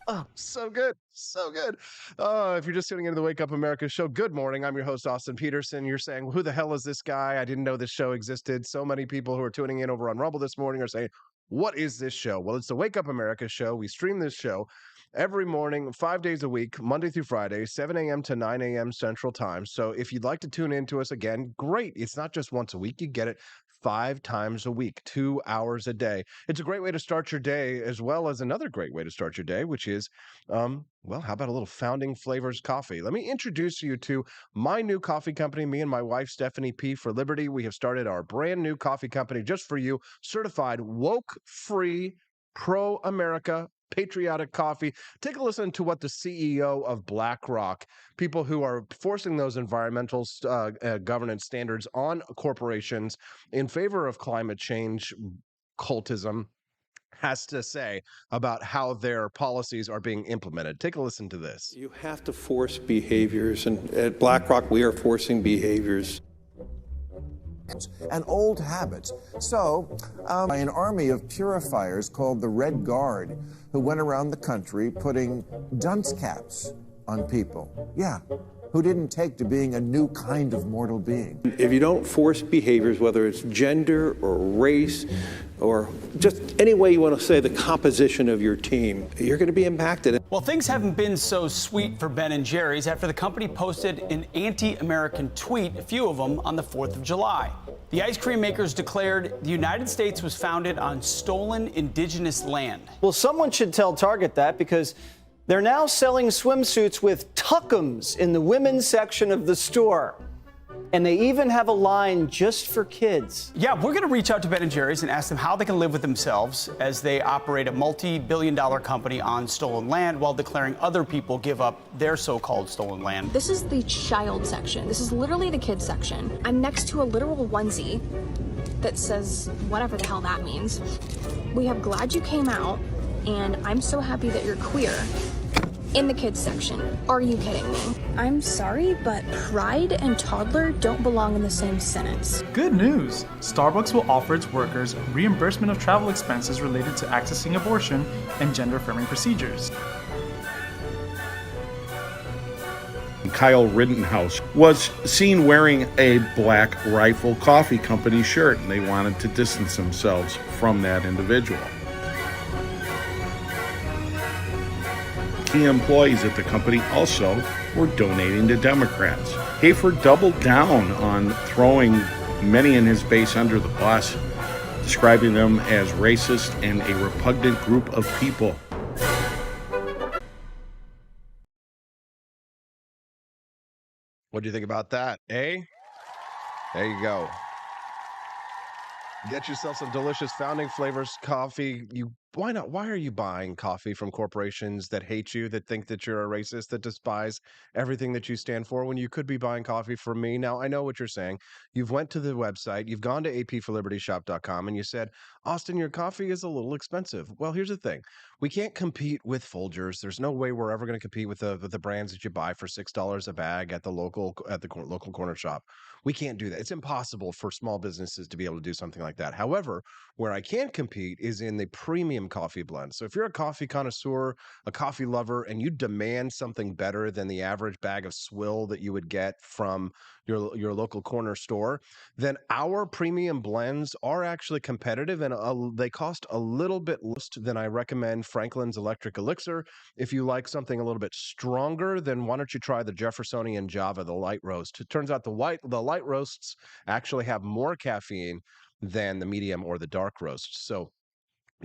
oh, so good. So good. If you're just tuning into the Wake Up America show, good morning. I'm your host, Austin Peterson. You're saying, who the hell is this guy? I didn't know this show existed. So many people who are tuning in over on Rumble this morning are saying, what is this show? Well, it's the Wake Up America show. We stream this show every morning, 5 days a week, Monday through Friday, 7 a.m. to 9 a.m. Central Time. So if you'd like to tune in to us again, great. It's not just once a week. You get it 5 times a week, 2 hours a day. It's a great way to start your day, as well as another great way to start your day, which is, well, how about a little Founding Flavors coffee? Let me introduce you to my new coffee company. Me and my wife, Stephanie P. for Liberty, we have started our brand new coffee company just for you, certified woke-free, pro-America, patriotic coffee. Take a listen to what the CEO of BlackRock, people who are forcing those environmental governance standards on corporations in favor of climate change cultism, has to say about how their policies are being implemented. Take a listen to this. You have to force behaviors, and at BlackRock, we are forcing behaviors. And old habits. So, an army of purifiers called the Red Guard, who went around the country putting dunce caps on people. Yeah, who didn't take to being a new kind of mortal being. If you don't force behaviors, whether it's gender or race or just any way you want to say the composition of your team, you're going to be impacted. Well, things haven't been so sweet for Ben & Jerry's after the company posted an anti-American tweet, a few of them, on the 4th of July. The ice cream makers declared the United States was founded on stolen indigenous land. Well, someone should tell Target that, because they're now selling swimsuits with tuckums in the women's section of the store. And they even have a line just for kids. Yeah, we're going to reach out to Ben & Jerry's and ask them how they can live with themselves as they operate a multi-billion-dollar company on stolen land while declaring other people give up their so-called stolen land. This is the child section. This is literally the kids section. I'm next to a literal onesie that says whatever the hell that means. We have "Glad You Came Out" and "I'm so happy that you're queer" in the kids section. Are you kidding me? I'm sorry, but pride and toddler don't belong in the same sentence. Good news! Starbucks will offer its workers reimbursement of travel expenses related to accessing abortion and gender-affirming procedures. Kyle Rittenhouse was seen wearing a Black Rifle Coffee Company shirt, and they wanted to distance themselves from that individual. Key employees at the company also were donating to Democrats. Hafer doubled down on throwing many in his base under the bus, describing them as racist and a repugnant group of people. What do you think about that, eh? There you go. Get yourself some delicious Founding Flavors coffee. Why not? Why are you buying coffee from corporations that hate you, that think that you're a racist, that despise everything that you stand for, when you could be buying coffee from me? Now, I know what you're saying. You've went to the website, you've gone to apforlibertyshop.com, and you said, Austin, your coffee is a little expensive. Well, here's the thing. We can't compete with Folgers. There's no way we're ever going to compete with the brands that you buy for $6 a bag at the local corner shop. We can't do that. It's impossible for small businesses to be able to do something like that. However, where I can compete is in the premium coffee blend. So if you're a coffee connoisseur, a coffee lover, and you demand something better than the average bag of swill that you would get from your local corner store, then our premium blends are actually competitive, and they cost a little bit less than I recommend Franklin's Electric Elixir. If you like something a little bit stronger, then why don't you try the Jeffersonian Java, the light roast? It turns out the light roasts actually have more caffeine than the medium or the dark roast. So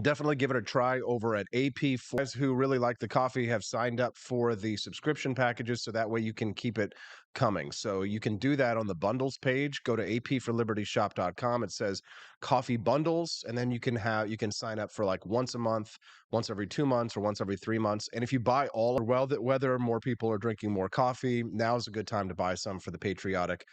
definitely give it a try over at AP. Guys who really like the coffee have signed up for the subscription packages, so that way you can keep it coming. So you can do that on the bundles page. Go to apforlibertyshop.com. It says coffee bundles, and then you can sign up for like once a month, once every 2 months, or once every 3 months. And if you buy all, whether more people are drinking more coffee, now's a good time to buy some for the patriotic,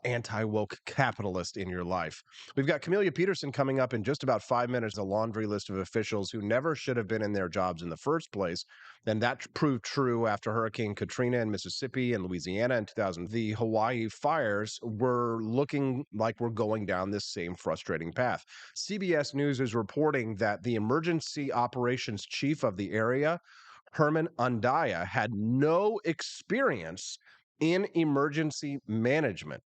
anti-woke capitalist in your life. We've got Camelia Peterson coming up in just about 5 minutes, a laundry list of officials who never should have been in their jobs in the first place. And that proved true after Hurricane Katrina in Mississippi and Louisiana in 2000. The Hawaii fires were looking like we're going down this same frustrating path. CBS News is reporting that the emergency operations chief of the area, Herman Undaya, had no experience in emergency management.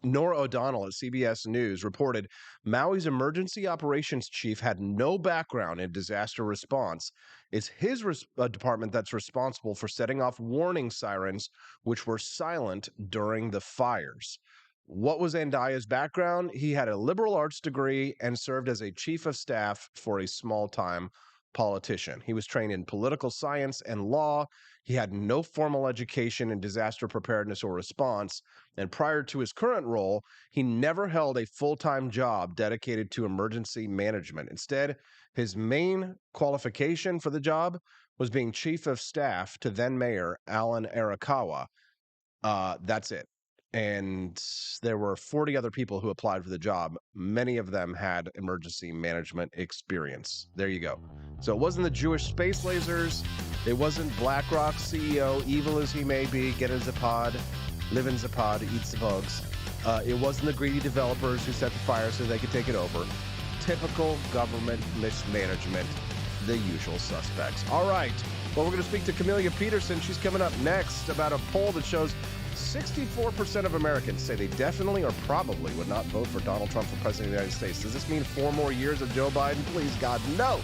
Nora O'Donnell at CBS News reported Maui's emergency operations chief had no background in disaster response. It's his department that's responsible for setting off warning sirens, which were silent during the fires. What was Andaya's background? He had a liberal arts degree and served as a chief of staff for a small-time politician. He was trained in political science and law. He had no formal education in disaster preparedness or response. And prior to his current role, he never held a full-time job dedicated to emergency management. Instead, his main qualification for the job was being chief of staff to then Mayor Alan Arakawa. That's it. And there were 40 other people who applied for the job. Many of them had emergency management experience. There you go. So it wasn't the Jewish space lasers. It wasn't BlackRock CEO, evil as he may be, get in the pod, live in the pod, eat the bugs. It wasn't the greedy developers who set the fire so they could take it over. Typical government mismanagement, the usual suspects. All right. Well, we're going to speak to Camelia Peterson. She's coming up next about a poll that shows 64% of Americans say they definitely or probably would not vote for Donald Trump for president of the United States. Does this mean 4 more years of Joe Biden? Please, God, no.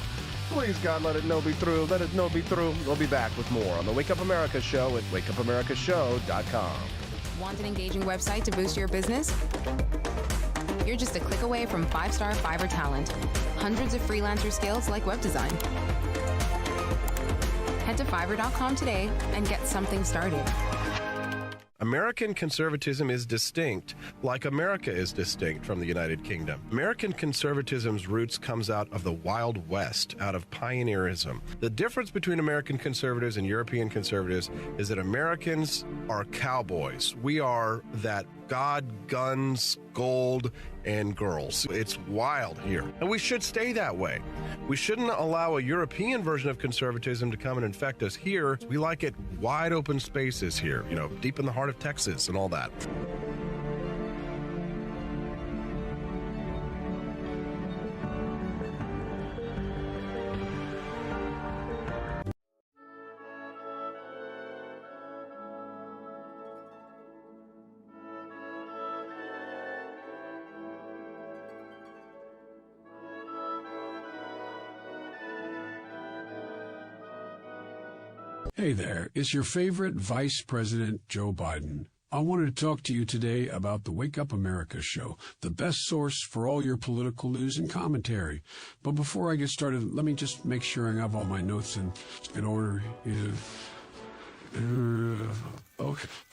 Please, God, let it no be true. Let it no be true. We'll be back with more on the Wake Up America Show at wakeupAmericaShow.com. Want an engaging website to boost your business? You're just a click away from 5-star Fiverr talent. Hundreds of freelancer skills like web design. Head to Fiverr.com today and get something started. American conservatism is distinct, like America is distinct from the United Kingdom. American conservatism's roots comes out of the Wild West, out of pioneerism. The difference between American conservatives and European conservatives is that Americans are cowboys. We are that God, guns, gold, and girls. It's wild here, and we should stay that way. We shouldn't allow a European version of conservatism to come and infect us here. We like it wide open spaces here, you know, deep in the heart of Texas and all that. Hey there, it's your favorite Vice President Joe Biden. I wanted to talk to you today about the Wake Up America show, the best source for all your political news and commentary. But before I get started, let me just make sure I have all my notes in order.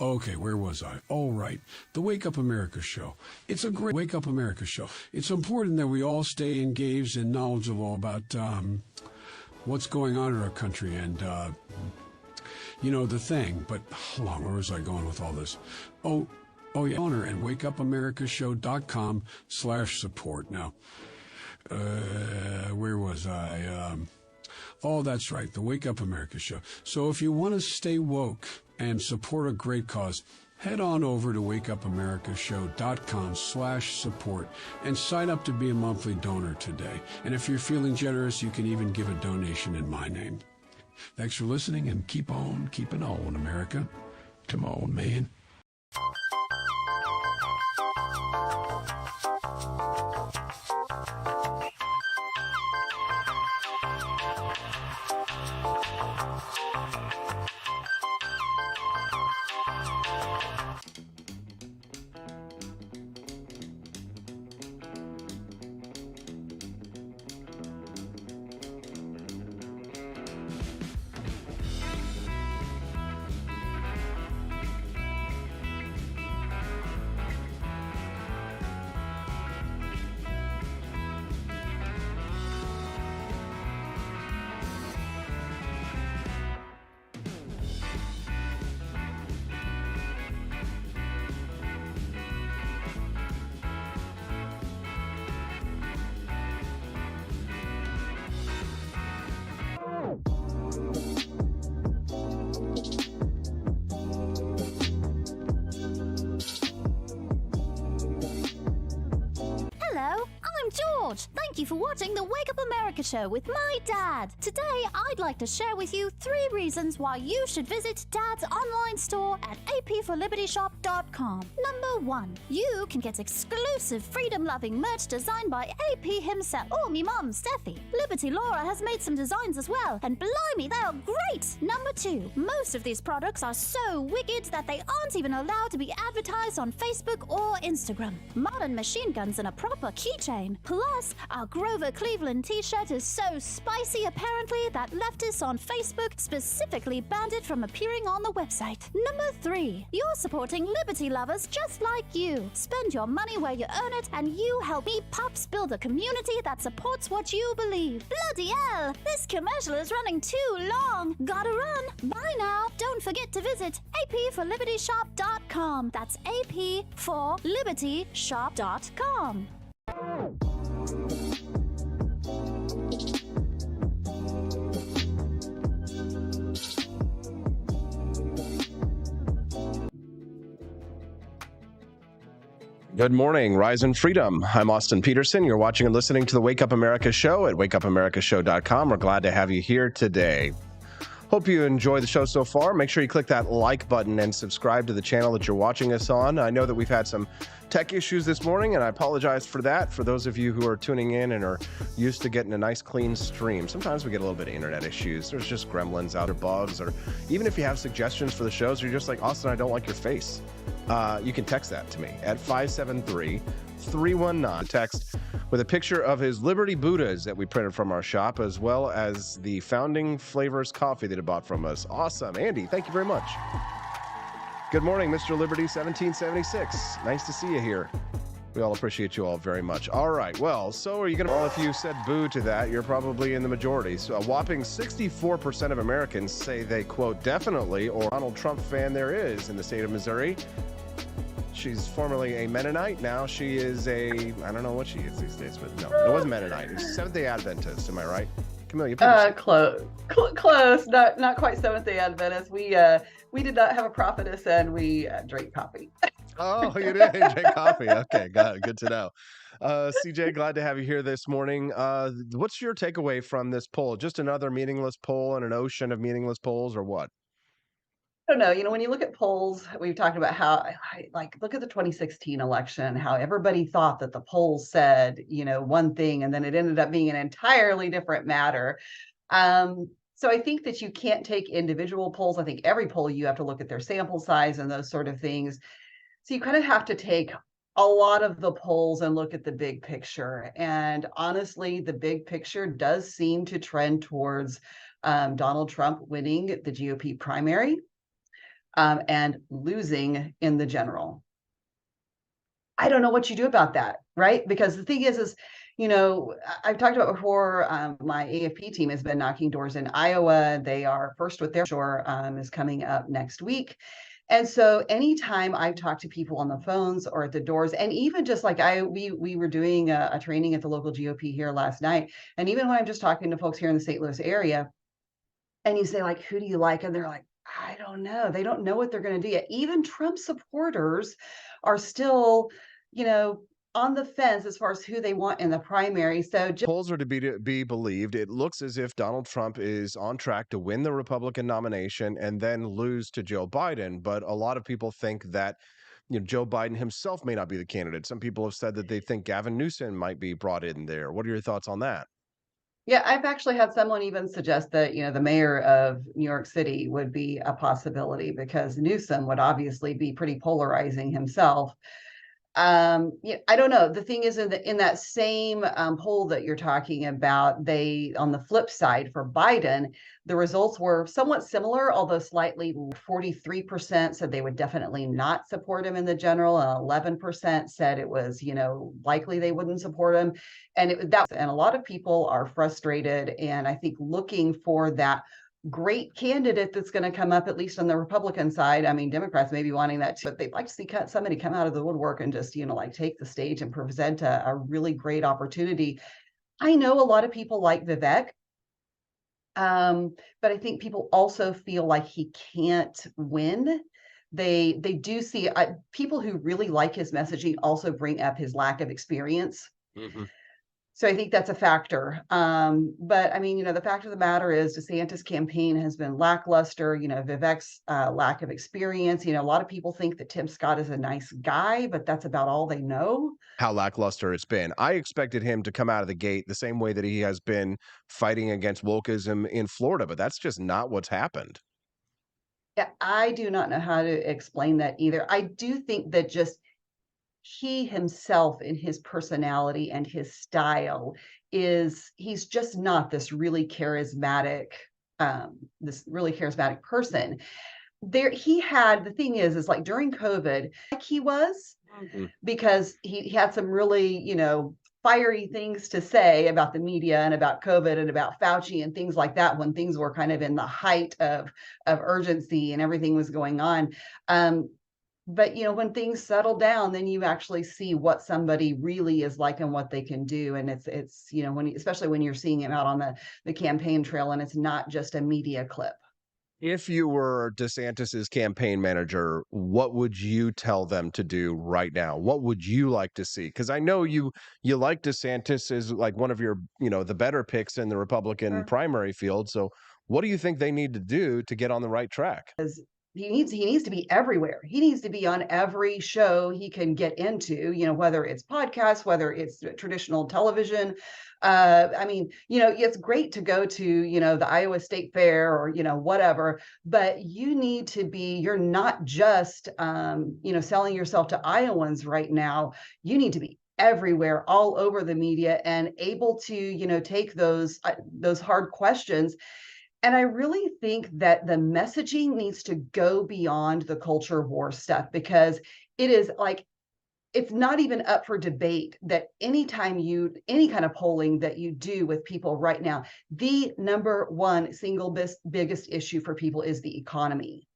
Okay, where was I? All right, the Wake Up America show. It's a great Wake Up America show. It's important that we all stay engaged and knowledgeable about what's going on in our country and you know, the thing, but hold on, where was I going with all this? Oh yeah, owner and wakeupAmericaShow.com/support. Now, where was I? Oh, that's right, the Wake Up America Show. So if you want to stay woke and support a great cause, head on over to wakeupAmericaShow.com/support and sign up to be a monthly donor today. And if you're feeling generous, you can even give a donation in my name. Thanks for listening, and keep on keeping on, America. Come on, man. Hello, I'm George. Thank you for watching the Wake Up America show with my dad. Today, I'd like to share with you 3 reasons why you should visit Dad's online store at apforlibertyshop.com. Number 1, you can get exclusive freedom-loving merch designed by AP himself or me mom, Steffi. Liberty Laura has made some designs as well, and blimey, they are great! Number 2, most of these products are so wicked that they aren't even allowed to be advertised on Facebook or Instagram. Modern machine guns and a proper keychain. Plus, our Grover Cleveland t-shirt is so spicy apparently that leftists on Facebook specifically banned it from appearing on the website. Number 3, you're supporting liberty lovers just like you. Spend your money where you earn it, and you help me pups build a community that supports what you believe. Bloody hell, this commercial is running too long. Gotta run. Bye now. Don't forget to visit apforlibertyshop.com. That's apforlibertyshop.com. Good morning, Rise and Freedom. I'm Austin Peterson. You're watching and listening to the Wake Up America show at wakeupAmericaShow.com. We're glad to have you here today. Hope you enjoy the show so far. Make sure you click that like button and subscribe to the channel that you're watching us on. I know that we've had some tech issues this morning, and I apologize for that. For those of you who are tuning in and are used to getting a nice clean stream, sometimes we get a little bit of internet issues. There's just gremlins out or bugs, or even if you have suggestions for the shows, you're just like, Austin, I don't like your face. You can text that to me at 573-319. Text with a picture of his Liberty Buddhas that we printed from our shop, as well as the Founding Flavors coffee that he bought from us. Awesome. Andy, thank you very much. Good morning, Mr. Liberty 1776. Nice to see you here. We all appreciate you all very much. All right, well, so are you going to, well, if you said boo to that, you're probably in the majority. So a whopping 64% of Americans say they, quote, definitely, or Donald Trump fan there is in the state of Missouri. She's formerly a Mennonite. Now she is a, I don't know what she is these days, but no, it wasn't Mennonite. It's Seventh-day Adventist. Am I right? Camille, Close. Not quite Seventh-day Adventist. We did not have a prophetess, and we drank coffee. Oh, you did drink coffee. Okay, got it. Good to know. CJ, glad to have you here this morning. What's your takeaway from this poll? Just another meaningless poll in an ocean of meaningless polls, or what? I don't know. When you look at polls, we've talked about how, look at the 2016 election, how everybody thought that the polls said, one thing, and then it ended up being an entirely different matter. So I think that you can't take individual polls. I think every poll, you have to look at their sample size and those sort of things. So you kind of have to take a lot of the polls and look at the big picture. And honestly, the big picture does seem to trend towards Donald Trump winning the GOP primary. And losing in the general. I don't know what you do about that, right? Because the thing is, I've talked about before, my AFP team has been knocking doors in Iowa. They are first with their shore is coming up next week. And so anytime I've talked to people on the phones or at the doors, and even just like we were doing a training at the local GOP here last night. And even when I'm just talking to folks here in the St. Louis area, and you say, like, who do you like? And they're like, I don't know. They don't know what they're going to do yet. Even Trump supporters are still, on the fence as far as who they want in the primary. So polls are to be believed. It looks as if Donald Trump is on track to win the Republican nomination and then lose to Joe Biden. But a lot of people think that Joe Biden himself may not be the candidate. Some people have said that they think Gavin Newsom might be brought in there. What are your thoughts on that? Yeah, I've actually had someone even suggest that, the mayor of New York City would be a possibility, because Newsom would obviously be pretty polarizing himself. I don't know. The thing is, in that same poll that you're talking about, on the flip side for Biden, the results were somewhat similar, although slightly. 43% said they would definitely not support him in the general, and 11% said it was, likely they wouldn't support him. And and a lot of people are frustrated, and I think looking for that great candidate that's going to come up, at least on the Republican side. I mean, Democrats may be wanting that too, but they'd like to see somebody come out of the woodwork and just, take the stage and present a really great opportunity. I know a lot of people like Vivek, but I think people also feel like he can't win. They do see people who really like his messaging also bring up his lack of experience. Mm-hmm. So I think that's a factor. But I mean, the fact of the matter is DeSantis' campaign has been lackluster. Vivek's lack of experience. A lot of people think that Tim Scott is a nice guy, but that's about all they know. How lackluster it's been. I expected him to come out of the gate the same way that he has been fighting against wokeism in Florida, but that's just not what's happened. Yeah, I do not know how to explain that either. I do think that just he himself in his personality and his style he's just not this really charismatic person. The thing is like during COVID, like he was, because he had some really, fiery things to say about the media and about COVID and about Fauci and things like that when things were kind of in the height of urgency and everything was going on. But when things settle down, then you actually see what somebody really is like and what they can do. And it's especially when you're seeing him out on the campaign trail and it's not just a media clip. If you were DeSantis's campaign manager, what would you tell them to do right now? What would you like to see? Because I know you like DeSantis as like one of your, the better picks in the Republican primary field. So what do you think they need to do to get on the right track? He needs to be everywhere. He needs to be on every show he can get into, whether it's podcasts, whether it's traditional television. It's great to go to, the Iowa State Fair or, whatever, but you're not just, selling yourself to Iowans right now. You need to be everywhere, all over the media and able to, take those hard questions. And I really think that the messaging needs to go beyond the culture war stuff, because it is like, it's not even up for debate that any kind of polling that you do with people right now, the number one single biggest issue for people is the economy.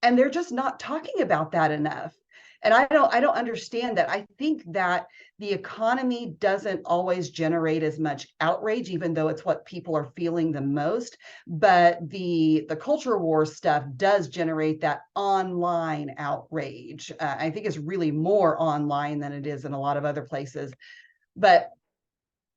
And they're just not talking about that enough. And I don't understand that. I think that the economy doesn't always generate as much outrage, even though it's what people are feeling the most. But the culture war stuff does generate that online outrage. I think it's really more online than it is in a lot of other places. But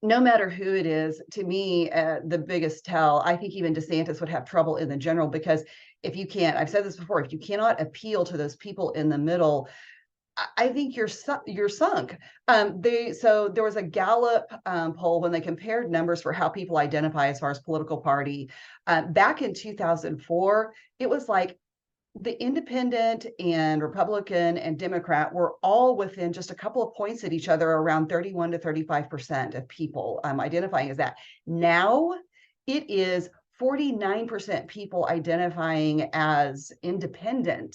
no matter who it is, to me, the biggest tell, I think even DeSantis would have trouble in the general, because I've said this before, if you cannot appeal to those people in the middle, I think you're sunk. So there was a Gallup poll when they compared numbers for how people identify as far as political party. Back in 2004, it was like the Independent and Republican and Democrat were all within just a couple of points at each other, around 31 to 35% of people identifying as that. Now it is 49% people identifying as independent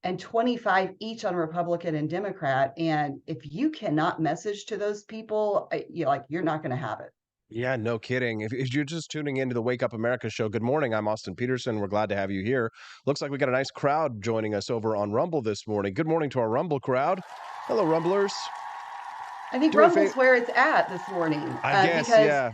and 25 each on Republican and Democrat. And if you cannot message to those people, you're not going to have it. Yeah, no kidding. If you're just tuning into the Wake Up America show, good morning. I'm Austin Peterson. We're glad to have you here. Looks like we got a nice crowd joining us over on Rumble this morning. Good morning to our Rumble crowd. Hello, Rumblers. I think Rumble's where it's at this morning. I guess, because yeah.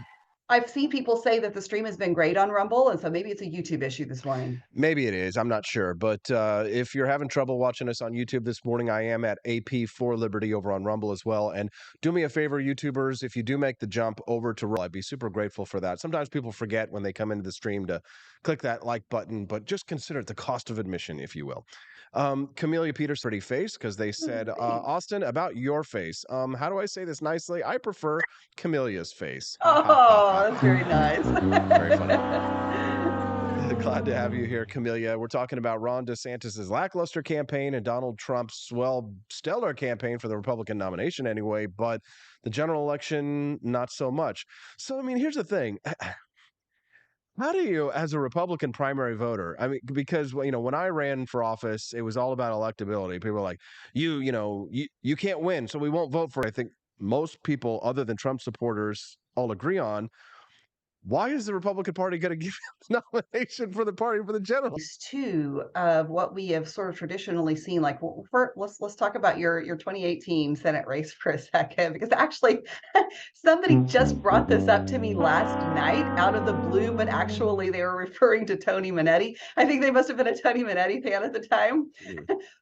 I've seen people say that the stream has been great on Rumble, and so maybe it's a YouTube issue this morning. Maybe it is. I'm not sure. But if you're having trouble watching us on YouTube this morning, I am at AP for Liberty over on Rumble as well. And do me a favor, YouTubers, if you do make the jump over to Rumble, I'd be super grateful for that. Sometimes people forget when they come into the stream to click that like button, but just consider it the cost of admission, if you will. Camellia Peters, pretty face, because they said, Austin, about your face. How do I say this nicely? I prefer Camelia's face. Oh, that's very nice. Very funny. Glad to have you here, Camellia. We're talking about Ron DeSantis' lackluster campaign and Donald Trump's, stellar campaign for the Republican nomination anyway, but the general election, not so much. So, here's the thing. How do you, as a Republican primary voter, because, when I ran for office, it was all about electability. People were like, you can't win, so we won't vote for it. I think most people, other than Trump supporters, all agree on. Why is the Republican Party going to give you the nomination for the party for the general? Two of what we have sort of traditionally seen, like let's talk about your 2018 Senate race for a second, because actually somebody just brought this up to me last night out of the blue, but actually they were referring to Tony Minetti. I think they must have been a Tony Minetti fan at the time,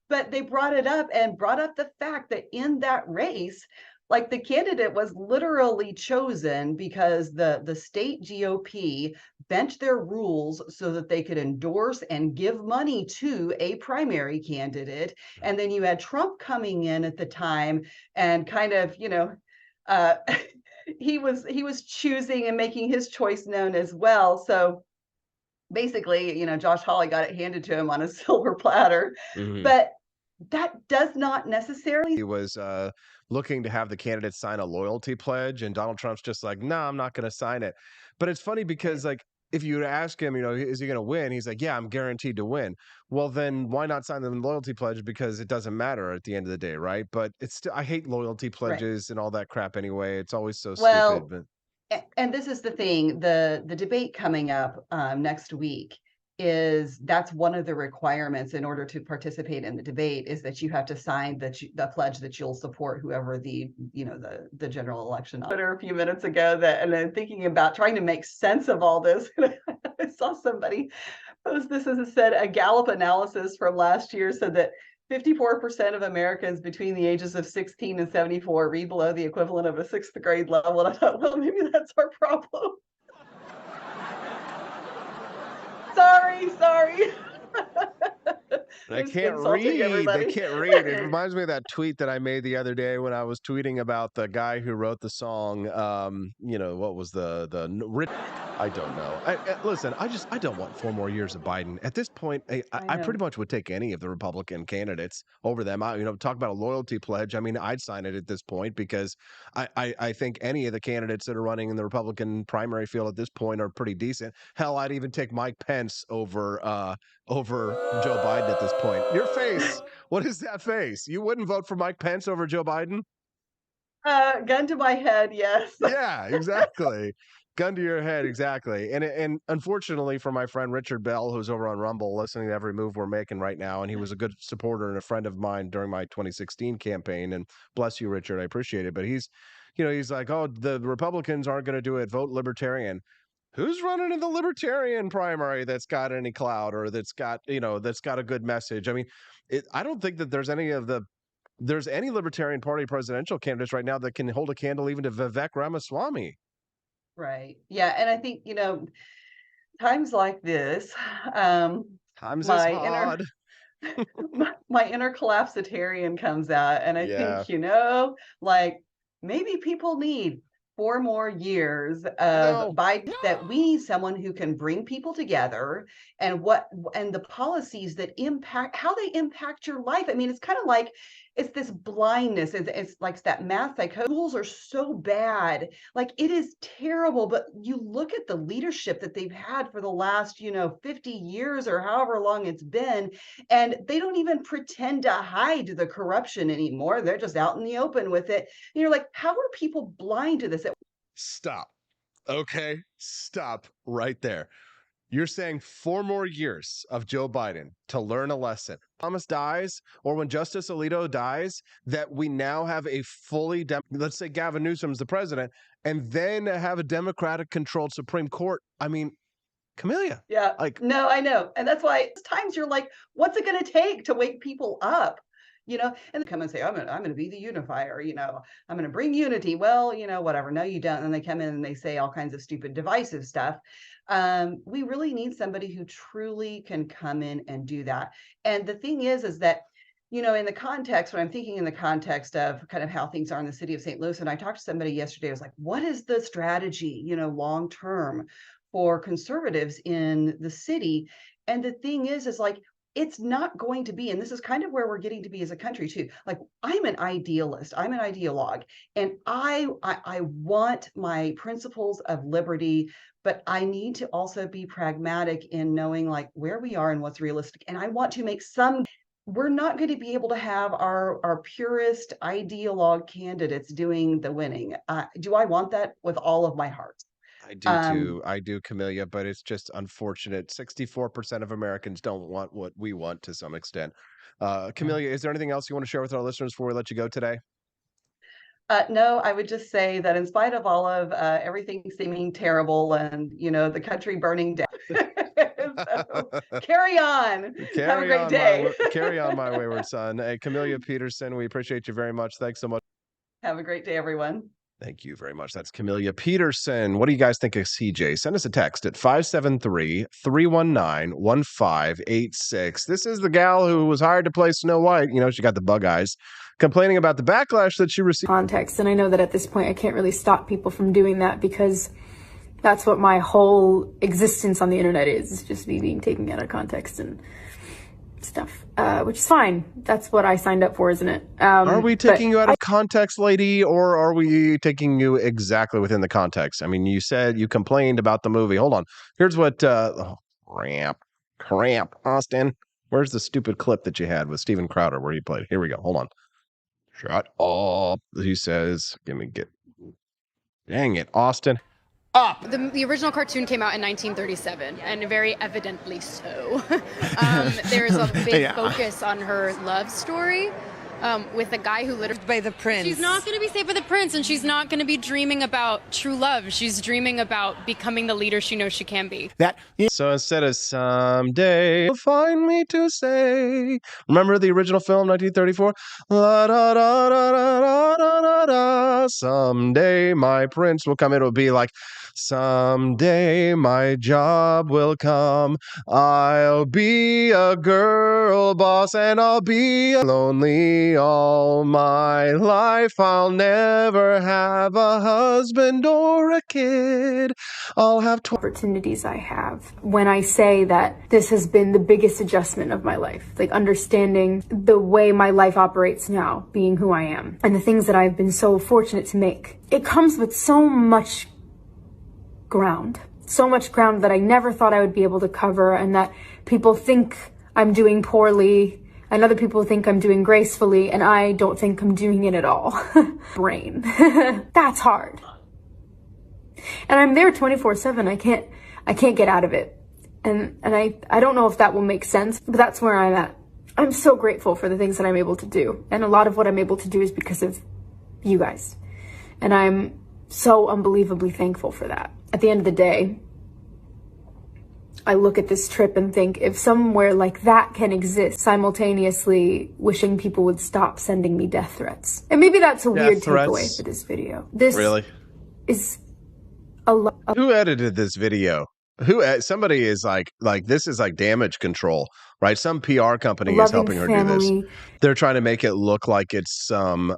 but they brought it up and brought up the fact that in that race, like the candidate was literally chosen because the state GOP bent their rules so that they could endorse and give money to a primary candidate. And then you had Trump coming in at the time and kind of, uh, he was choosing and making his choice known as well. So basically, Josh Hawley got it handed to him on a silver platter. But that does not necessarily. He was looking to have the candidates sign a loyalty pledge, and Donald Trump's just like, no, I'm not going to sign it. But it's funny because, like, if you ask him, is he going to win? He's like, yeah, I'm guaranteed to win. Well, then why not sign the loyalty pledge? Because it doesn't matter at the end of the day, right? But it's still, I hate loyalty pledges and all that crap anyway. It's always so stupid. But And this is the thing, the debate coming up next week that's one of the requirements in order to participate in the debate is that you have to sign the pledge that you'll support whoever the general election. Twitter a few minutes ago and then thinking about trying to make sense of all this. I saw somebody post this as said a Gallup analysis from last year said that 54% of Americans between the ages of 16 and 74 read below the equivalent of a 6th grade level. And I thought, well, maybe that's our problem. Sorry. I can't read. Everybody. They can't read. It reminds me of that tweet that I made the other day when I was tweeting about the guy who wrote the song. What was the I don't know. Listen, I don't want 4 more years of Biden. At this point, I pretty much would take any of the Republican candidates over them. Talk about a loyalty pledge. I mean, I'd sign it at this point because I think any of the candidates that are running in the Republican primary field at this point are pretty decent. Hell, I'd even take Mike Pence over Joe Biden at this point. Your face. What is that face? You wouldn't vote for Mike Pence over Joe Biden? Gun to my head, yes. Yeah, exactly. Gun to your head, exactly. And unfortunately for my friend Richard Bell, who's over on Rumble listening to every move we're making right now, and he was a good supporter and a friend of mine during my 2016 campaign, and bless you, Richard, I appreciate it. But he's like, oh, the Republicans aren't going to do it. Vote Libertarian. Who's running in the Libertarian primary that's got any clout or that's got a good message? I mean, I don't think that there's any Libertarian Party presidential candidates right now that can hold a candle even to Vivek Ramaswamy. Right. Yeah. And I think, times like this, times is hard. my inner collapsitarian comes out. And I think, maybe people need 4 more years of Biden, that we need someone who can bring people together and the policies that how they impact your life. I mean, it's kind of like, it's this blindness. It's like that math psychosis. Schools are so bad. Like, it is terrible, but you look at the leadership that they've had for the last, 50 years or however long it's been, and they don't even pretend to hide the corruption anymore. They're just out in the open with it. And you're like, how are people blind to this? Stop. Okay, stop right there. You're saying 4 more years of Joe Biden to learn a lesson. Thomas dies, or when Justice Alito dies, that we now have a fully, let's say Gavin Newsom's the president, and then have a Democratic-controlled Supreme Court. I mean, Camellia. Yeah. No, I know. And that's why times you're like, what's it going to take to wake people up? And they come and say, I'm going to be the unifier, I'm going to bring unity. Well, whatever. No, you don't. And they come in and they say all kinds of stupid divisive stuff. We really need somebody who truly can come in and do that. And the thing is that, in the context, when I'm thinking in the context of kind of how things are in the city of St. Louis, and I talked to somebody yesterday, I was like, what is the strategy, long term for conservatives in the city? And the thing is like, it's not going to be, and this is kind of where we're getting to be as a country too. Like, I'm an idealist, I'm an ideologue, and I want my principles of liberty, but I need to also be pragmatic in knowing like where we are and what's realistic. And I want to make we're not going to be able to have our purist ideologue candidates doing the winning. Do I want that with all of my heart? I do too. I do, Camellia, but it's just unfortunate. 64% of Americans don't want what we want to some extent. Camellia, is there anything else you want to share with our listeners before we let you go today? No, I would just say that in spite of all of everything seeming terrible and, the country burning down, so, carry on. Have a great day. Carry on, my wayward son. Hey, Camellia Peterson, we appreciate you very much. Thanks so much. Have a great day, everyone. Thank you very much. That's Camellia Peterson. What do you guys think of CJ? Send us a text at 573-319-1586. This is the gal who was hired to play Snow White. You know, she got the bug eyes, complaining about the backlash that she received. Context, and I know that at this point I can't really stop people from doing that because that's what my whole existence on the internet is just me being taken out of context and stuff, which is fine. That's what I signed up for, isn't it? Are we taking you out of context, lady, or are we taking you exactly within the context? I mean, you said you complained about the movie. Hold on. Here's what, crap, Austin. Where's the stupid clip that you had with Steven Crowder where he played? Here we go. Hold on. Shut up. He says, dang it, Austin. Up. The original cartoon came out in 1937, and very evidently so. There's a big focus on her love story with a guy who literally by the prince. She's not going to be saved by the prince, and she's not going to be dreaming about true love. She's dreaming about becoming the leader she knows she can be. So instead of someday you'll find me to say, remember the original film 1934? La, da, da, da, da, da, da, da, someday my prince will come. It'll be like, someday my job will come. I'll be a girl boss and I'll be lonely all my life. I'll never have a husband or a kid. I'll have opportunities I have when I say that this has been the biggest adjustment of my life, like understanding the way my life operates now, being who I am, and the things that I've been so fortunate to make. It comes with so much ground that I never thought I would be able to cover, and that people think I'm doing poorly and other people think I'm doing gracefully, and I don't think I'm doing it at all. Brain. That's hard. And I'm there 24/7. I can't get out of it. And I don't know if that will make sense, but that's where I'm at. I'm so grateful for the things that I'm able to do. And a lot of what I'm able to do is because of you guys. And I'm so unbelievably thankful for that. At the end of the day, I look at this trip and think, if somewhere like that can exist, simultaneously wishing people would stop sending me death threats. And maybe that's a weird takeaway for this video. This really is a lot. Who edited this video? Somebody is like this is like damage control, right? Some PR company is helping her do this. They're trying to make it look like it's some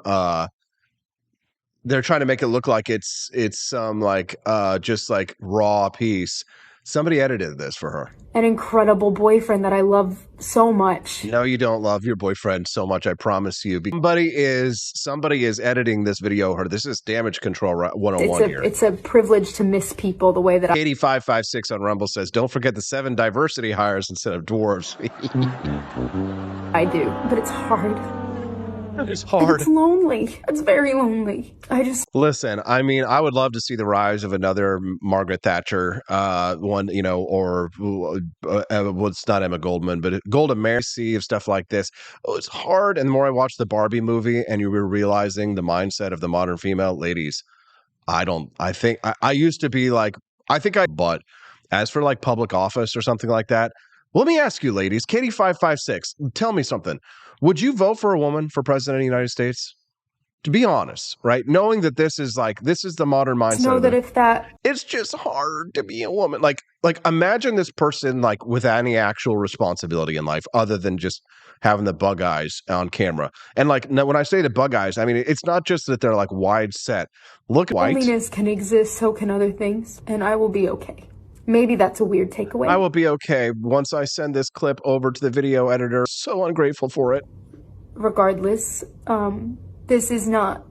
they're trying to make it look like it's some like just like raw piece. Somebody edited this for her. An incredible boyfriend that I love so much. No, you don't love your boyfriend so much, I promise you. Somebody is editing this video. This is damage control 101 here. It's a privilege to miss people the way that 8556 on Rumble says, don't forget the 7 diversity hires instead of dwarves. I do, but it's hard. It's hard. It's lonely. It's very lonely. Listen, I mean, I would love to see the rise of another Margaret Thatcher, one, you know, or it's not Emma Goldman, but Golda Meir, of stuff like this. Oh, it's hard. And the more I watch the Barbie movie and you were realizing the mindset of the modern female, ladies, I used to be like, but as for like public office or something like that, let me ask you, ladies, Katie556, tell me something. Would you vote for a woman for president of the United States? To be honest, right? Knowing that this is the modern mindset. It's just hard to be a woman. Like imagine this person like without any actual responsibility in life other than just having the bug eyes on camera. And like when I say the bug eyes, I mean it's not just that they're like wide set. Loneliness can exist, so can other things, and I will be okay. Maybe that's a weird takeaway. I will be okay once I send this clip over to the video editor. So ungrateful for it. Regardless, this is not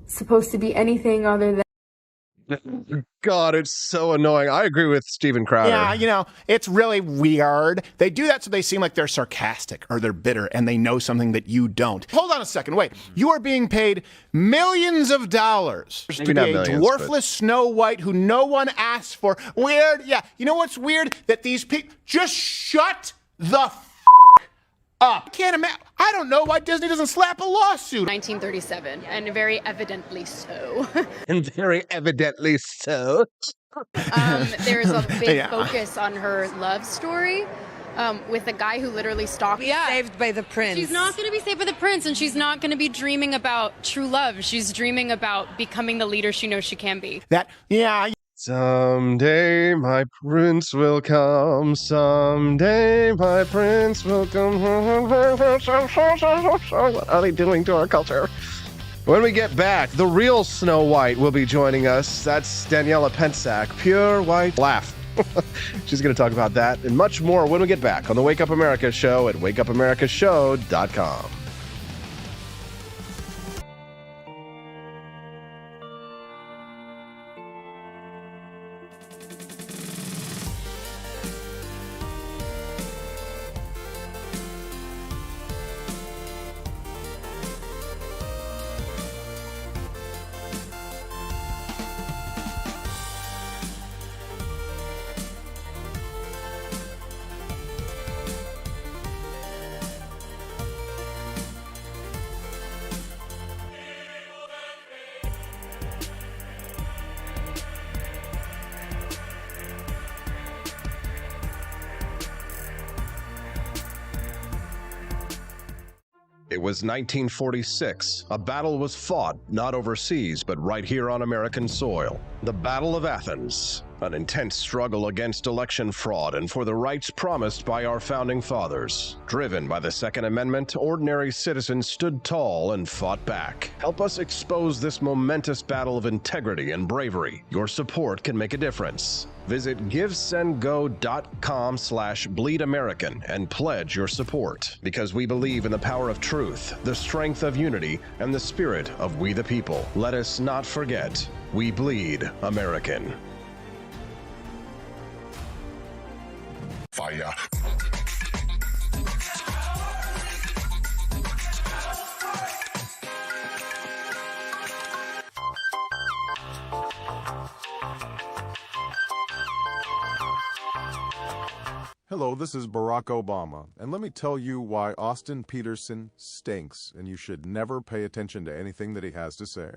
supposed to be anything other than... God, it's so annoying. I agree with Steven Crowder. Yeah, you know, it's really weird. They do that so they seem like they're sarcastic or they're bitter and they know something that you don't. Hold on a second. Wait, you are being paid millions of dollars to be a dwarfless Snow White who no one asked for. Weird. Yeah. You know what's weird? That these people just shut the up. Can't imagine. I don't know why Disney doesn't slap a lawsuit. 1937, and very evidently so. And very evidently so. There's a big focus on her love story with a guy who literally stalked. Saved by the prince. She's not going to be saved by the prince, and she's not going to be dreaming about true love. She's dreaming about becoming the leader she knows she can be. Someday my prince will come. Someday my prince will come. What are they doing to our culture? When we get back, the real Snow White will be joining us. That's Daniela Pensack, pure white laugh. She's going to talk about that and much more when we get back on the Wake Up America show at wakeupAmericaShow.com. It was 1946. A battle was fought, not overseas, but right here on American soil. The Battle of Athens, an intense struggle against election fraud and for the rights promised by our founding fathers. Driven by the Second Amendment, ordinary citizens stood tall and fought back. Help us expose this momentous battle of integrity and bravery. Your support can make a difference. Visit givesendgo.com/bleedamerican and pledge your support, because we believe in the power of truth, the strength of unity, and the spirit of we the people. Let us not forget, we bleed American. Fire. Hello, this is Barack Obama, and let me tell you why Austin Petersen stinks, and you should never pay attention to anything that he has to say.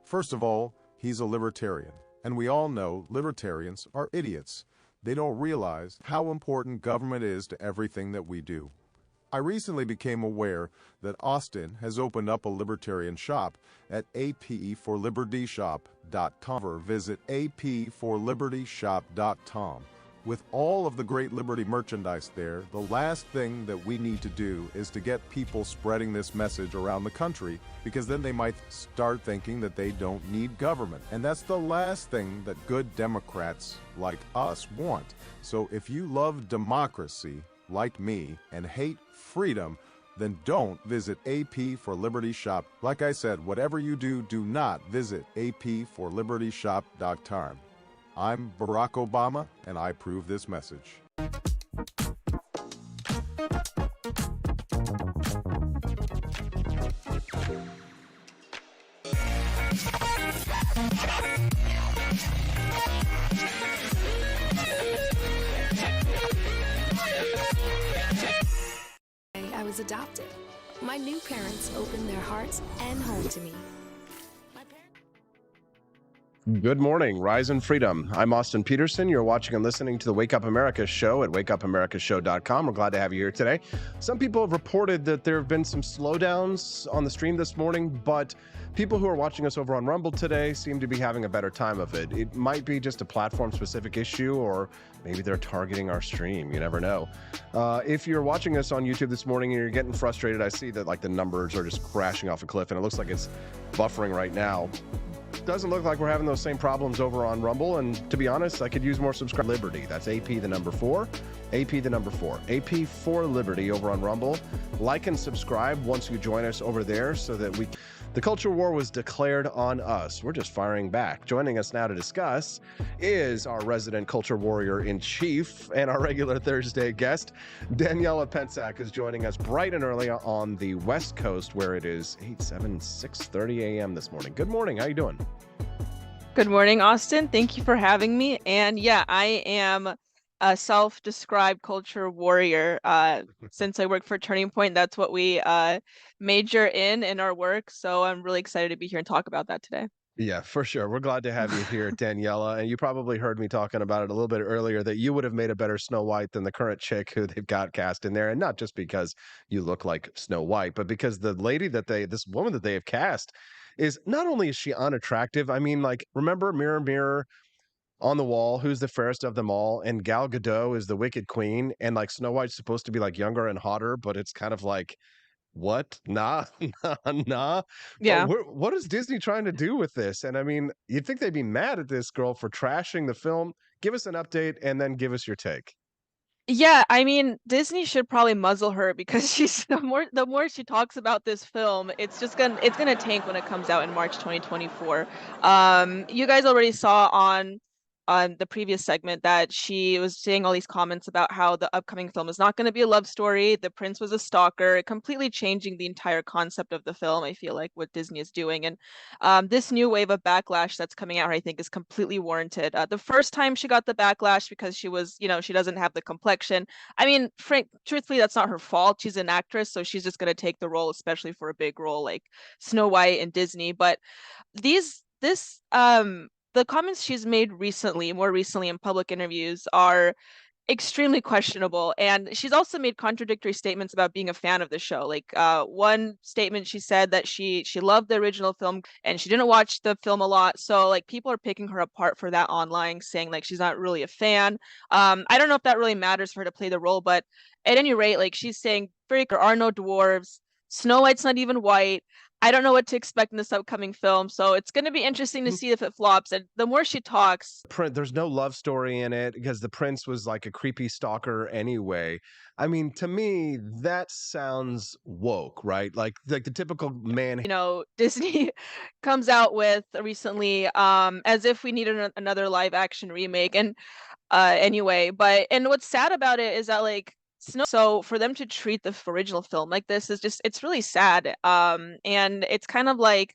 First of all, he's a libertarian, and we all know libertarians are idiots. They don't realize how important government is to everything that we do. I recently became aware that Austin has opened up a libertarian shop at apforlibertyshop.com. Visit apforlibertyshop.com. With all of the great Liberty merchandise there, the last thing that we need to do is to get people spreading this message around the country, because then they might start thinking that they don't need government. And that's the last thing that good Democrats like us want. So if you love democracy, like me, and hate freedom, then don't visit AP for Liberty Shop. Like I said, whatever you do, do not visit apforlibertyshop.com. I'm Barack Obama, and I approve this message. I was adopted. My new parents opened their hearts and home to me. Good morning, Rise and Freedom. I'm Austin Petersen. You're watching and listening to the Wake Up America show at wakeupAmericaShow.com. We're glad to have you here today. Some people have reported that there have been some slowdowns on the stream this morning, but people who are watching us over on Rumble today seem to be having a better time of it. It might be just a platform-specific issue, or maybe they're targeting our stream. You never know. If you're watching us on YouTube this morning and you're getting frustrated, I see that like the numbers are just crashing off a cliff, and it looks like it's buffering right now. Doesn't look like we're having those same problems over on Rumble, and to be honest, I could use more subscribe. Liberty, that's AP the number 4, AP the number 4, AP for Liberty over on Rumble. Like and subscribe once you join us over there, so that the culture war was declared on us. We're just firing back. Joining us now to discuss is our resident culture warrior in chief and our regular Thursday guest, Daniela Pensack, is joining us bright and early on the West Coast, where it is 6:30 a.m. this morning. Good morning. How you doing? Good morning, Austin. Thank you for having me. And yeah, I am a self-described culture warrior. Since I work for Turning Point, that's what we major in our work. So I'm really excited to be here and talk about that today. Yeah, for sure. We're glad to have you here, Daniela. And you probably heard me talking about it a little bit earlier that you would have made a better Snow White than the current chick who they've got cast in there. And not just because you look like Snow White, but because the lady this woman that they have cast is not only is she unattractive, I mean, like, remember Mirror, Mirror on the Wall, who's the fairest of them all? And Gal Gadot is the Wicked Queen. And like Snow White's supposed to be like younger and hotter, but it's kind of like, what? Nah, nah. But Yeah. what is Disney trying to do with this? And I mean, you'd think they'd be mad at this girl for trashing the film. Give us an update and then give us your take. Yeah, I mean, Disney should probably muzzle her because she's the more she talks about this film, it's gonna tank when it comes out in March 2024. You guys already saw on the previous segment that she was saying all these comments about how the upcoming film is not going to be a love story. The prince was a stalker, completely changing the entire concept of the film. I feel like what Disney is doing, and this new wave of backlash that's coming out, I think, is completely warranted. The first time she got the backlash because she was, she doesn't have the complexion. I mean, truthfully, that's not her fault. She's an actress, so she's just going to take the role, especially for a big role like Snow White and Disney. But the comments she's made more recently in public interviews are extremely questionable, and she's also made contradictory statements about being a fan of the show. Like one statement, she said that she loved the original film and she didn't watch the film a lot, so like people are picking her apart for that online, saying like she's not really a fan. I don't know if that really matters for her to play the role, but at any rate, like she's saying there are no dwarves, Snow White's not even white. I don't know what to expect in this upcoming film, so it's going to be interesting to see if it flops. And the more she talks, There's no love story in it because the prince was like a creepy stalker anyway. I mean, to me, that sounds woke, right? Like the typical man. Disney comes out with recently, as if we needed another live action remake. And anyway, and what's sad about it is that like so for them to treat the original film like this is it's really sad. And it's kind of like,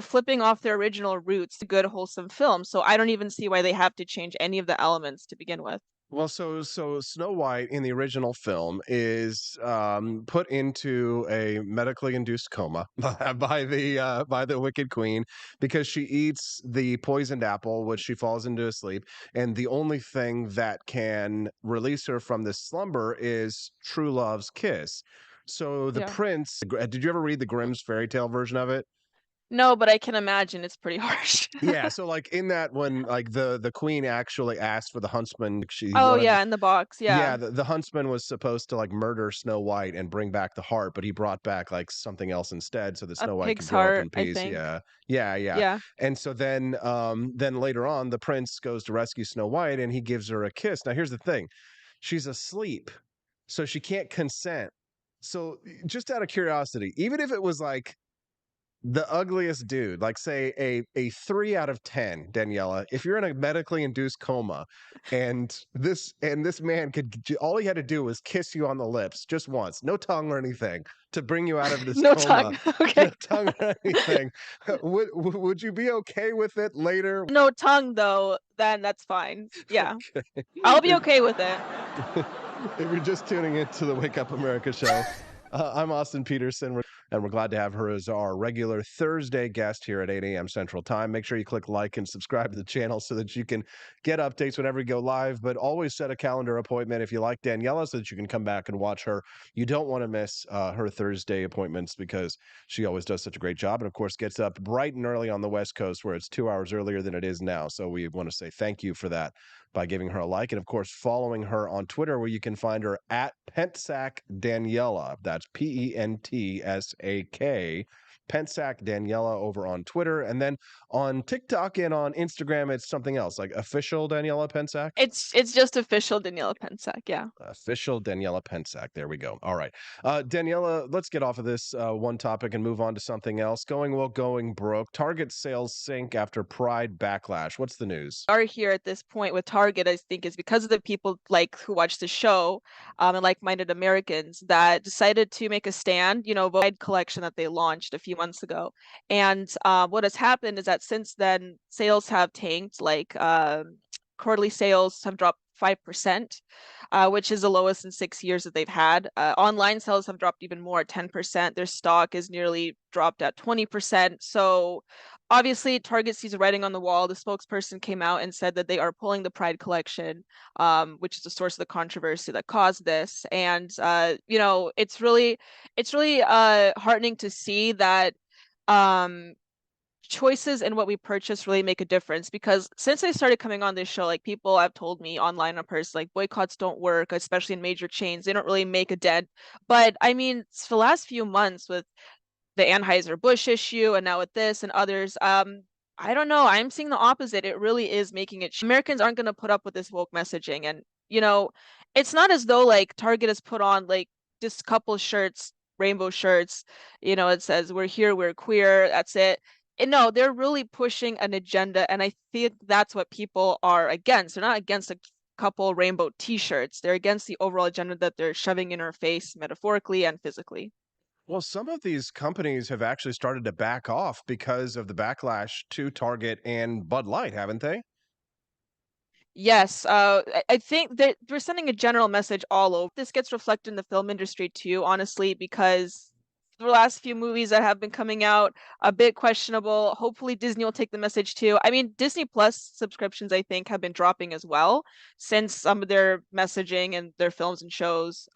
flipping off their original roots to good wholesome film. So I don't even see why they have to change any of the elements to begin with. Well, so Snow White in the original film is put into a medically induced coma by the Wicked Queen because she eats the poisoned apple, which she falls into a sleep, and the only thing that can release her from this slumber is true love's kiss. So the Yeah. prince. Did you ever read the Grimm's fairy tale version of it? No, but I can imagine it's pretty harsh. Yeah, so like in that when like the queen actually asked for the huntsman, she Oh wanted yeah, in the box. yeah, Yeah. the huntsman was supposed to like murder Snow White and bring back the heart, but he brought back like something else instead so that A Snow White could pig's grow up in heart, I peace. think. Yeah. Yeah, yeah. Yeah. And so then later on the prince goes to rescue Snow White and he gives her a kiss. Now here's the thing. She's asleep, so she can't consent. So just out of curiosity, even if it was like the ugliest dude, like say a 3 out of 10, Daniela, if you're in a medically induced coma and this man all he had to do was kiss you on the lips just once, no tongue or anything, to bring you out of this No coma. tongue. Okay. No tongue or anything. Would you be okay with it later? No tongue though, then that's fine. Yeah. Okay. I'll be okay with it. If you're just tuning into the Wake Up America show, I'm Austin Peterson, and we're glad to have her as our regular Thursday guest here at 8 a.m. Central Time. Make sure you click like and subscribe to the channel so that you can get updates whenever we go live, but always set a calendar appointment if you like Daniela so that you can come back and watch her. You don't want to miss her Thursday appointments because she always does such a great job and, of course, gets up bright and early on the West Coast where it's 2 hours earlier than it is now. So we want to say thank you for that by giving her a like and, of course, following her on Twitter where you can find her at Pentsack Daniela. That's Pentsak. Pentsack Daniela over on Twitter. And then on TikTok and on Instagram, it's something else, like official Daniela Pentsack. It's just official Daniela Pensack, yeah. Official Daniela Pentsack. There we go. All right. Daniela, let's get off of this one topic and move on to something else. Going well, going broke. Target sales sink after Pride backlash. What's the news? Are here at this point with Target, I think, is because of the people like who watch the show and like-minded Americans that decided to make a stand, Pride collection that they launched a few months ago. And what has happened is that since then, sales have tanked. Like quarterly sales have dropped 5%, which is the lowest in 6 years that they've had. Online sales have dropped even more, 10%. Their stock is nearly dropped at 20%. So obviously, Target sees a writing on the wall. The spokesperson came out and said that they are pulling the Pride collection, which is the source of the controversy that caused this. And it's really heartening to see that choices in what we purchase really make a difference, because since I started coming on this show, like, people have told me online, of course, like, boycotts don't work, especially in major chains. They don't really make a dent. But I mean, for the last few months with the Anheuser-Busch issue and now with this and others, I don't know. I'm seeing the opposite. It really is making it. Americans aren't going to put up with this woke messaging. And, it's not as though like Target has put on like just couple shirts, rainbow shirts, it says we're here, we're queer, that's it. And no, they're really pushing an agenda. And I think that's what people are against. They're not against a couple rainbow t-shirts. They're against the overall agenda that they're shoving in our face, metaphorically and physically. Well, some of these companies have actually started to back off because of the backlash to Target and Bud Light, haven't they? Yes, I think that we're sending a general message all over. This gets reflected in the film industry too, honestly, because the last few movies that have been coming out, a bit questionable. Hopefully Disney will take the message too. I mean, Disney Plus subscriptions, I think, have been dropping as well since some of their messaging and their films and shows.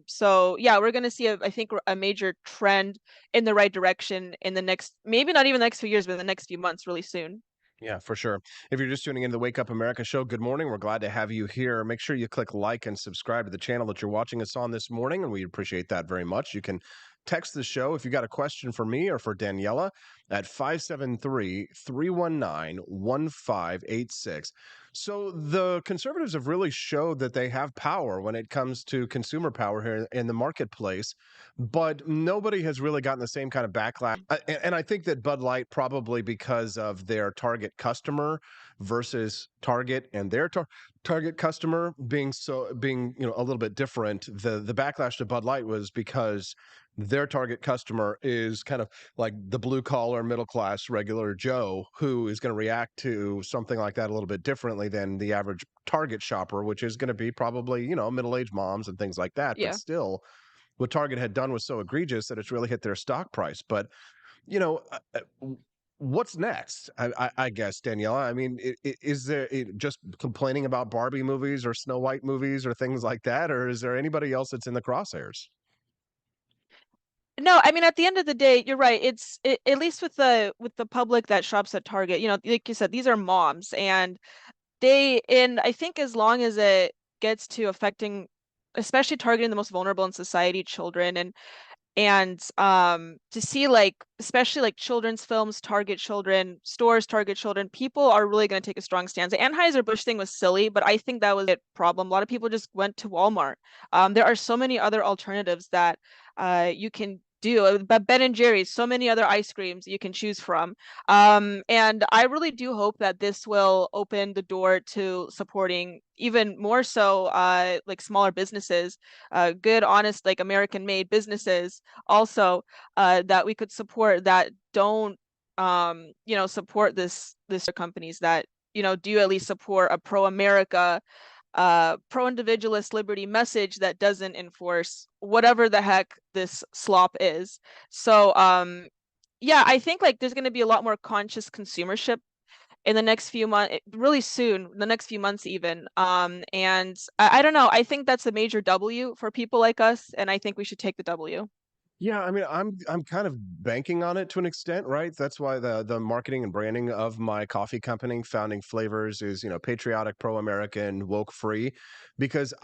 So yeah, we're going to see, I think, a major trend in the right direction in the next, maybe not even the next few years, but in the next few months, really soon. Yeah, for sure. If you're just tuning into the Wake Up America show, good morning. We're glad to have you here. Make sure you click like and subscribe to the channel that you're watching us on this morning, and we appreciate that very much. You can text the show if you got a question for me or for Daniela at 573-319-1586. So the conservatives have really showed that they have power when it comes to consumer power here in the marketplace, but nobody has really gotten the same kind of backlash. And I think that Bud Light, probably because of their target customer versus Target and their target customer being a little bit different, the backlash to Bud Light was because their target customer is kind of like the blue collar, middle class, regular Joe, who is going to react to something like that a little bit differently than the average Target shopper, which is going to be probably, middle-aged moms and things like that. Yeah. But still, what Target had done was so egregious that it's really hit their stock price. But, what's next? I guess, Daniela. I mean, is there just complaining about Barbie movies or Snow White movies or things like that, or is there anybody else that's in the crosshairs? No, I mean, at the end of the day, you're right. At least with the public that shops at Target, like you said, these are moms, and I think as long as it gets to affecting, especially targeting the most vulnerable in society, children, and to see, like, especially like children's films target children, stores target children, people are really going to take a strong stance. The Anheuser-Busch thing was silly, but I think that was a problem. A lot of people just went to Walmart. There are so many other alternatives that you can do, but Ben and Jerry's, so many other ice creams you can choose from. And I really do hope that this will open the door to supporting even more so like smaller businesses, good, honest, like American-made businesses also, that we could support, that don't support this companies that do at least support a pro-America, pro-individualist liberty message that doesn't enforce whatever the heck this slop is. So yeah, I think like there's going to be a lot more conscious consumership in the next few months, really soon, the next few months even. And I don't know, I think that's a major W for people like us, and I think we should take the W. Yeah, I mean, I'm kind of banking on it to an extent, right? That's why the marketing and branding of my coffee company, Founding Flavors, is, patriotic, pro-American, woke free, because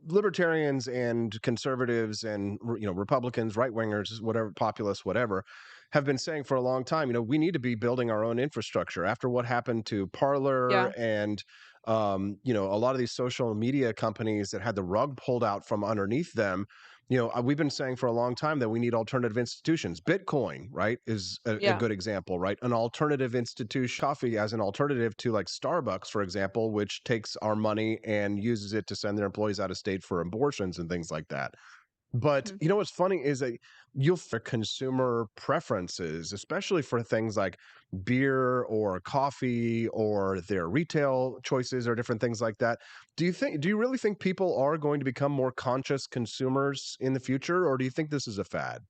libertarians and conservatives and, Republicans, right-wingers, whatever, populists, whatever, have been saying for a long time, we need to be building our own infrastructure after what happened to Parler. Yeah. And a lot of these social media companies that had the rug pulled out from underneath them. We've been saying for a long time that we need alternative institutions. Bitcoin, right, is a good example, right? An alternative institution, coffee as an alternative to like Starbucks, for example, which takes our money and uses it to send their employees out of state for abortions and things like that. But you know what's funny is that you'll for consumer preferences, especially for things like beer or coffee or their retail choices or different things like that. Do you really think people are going to become more conscious consumers in the future, or do you think this is a fad?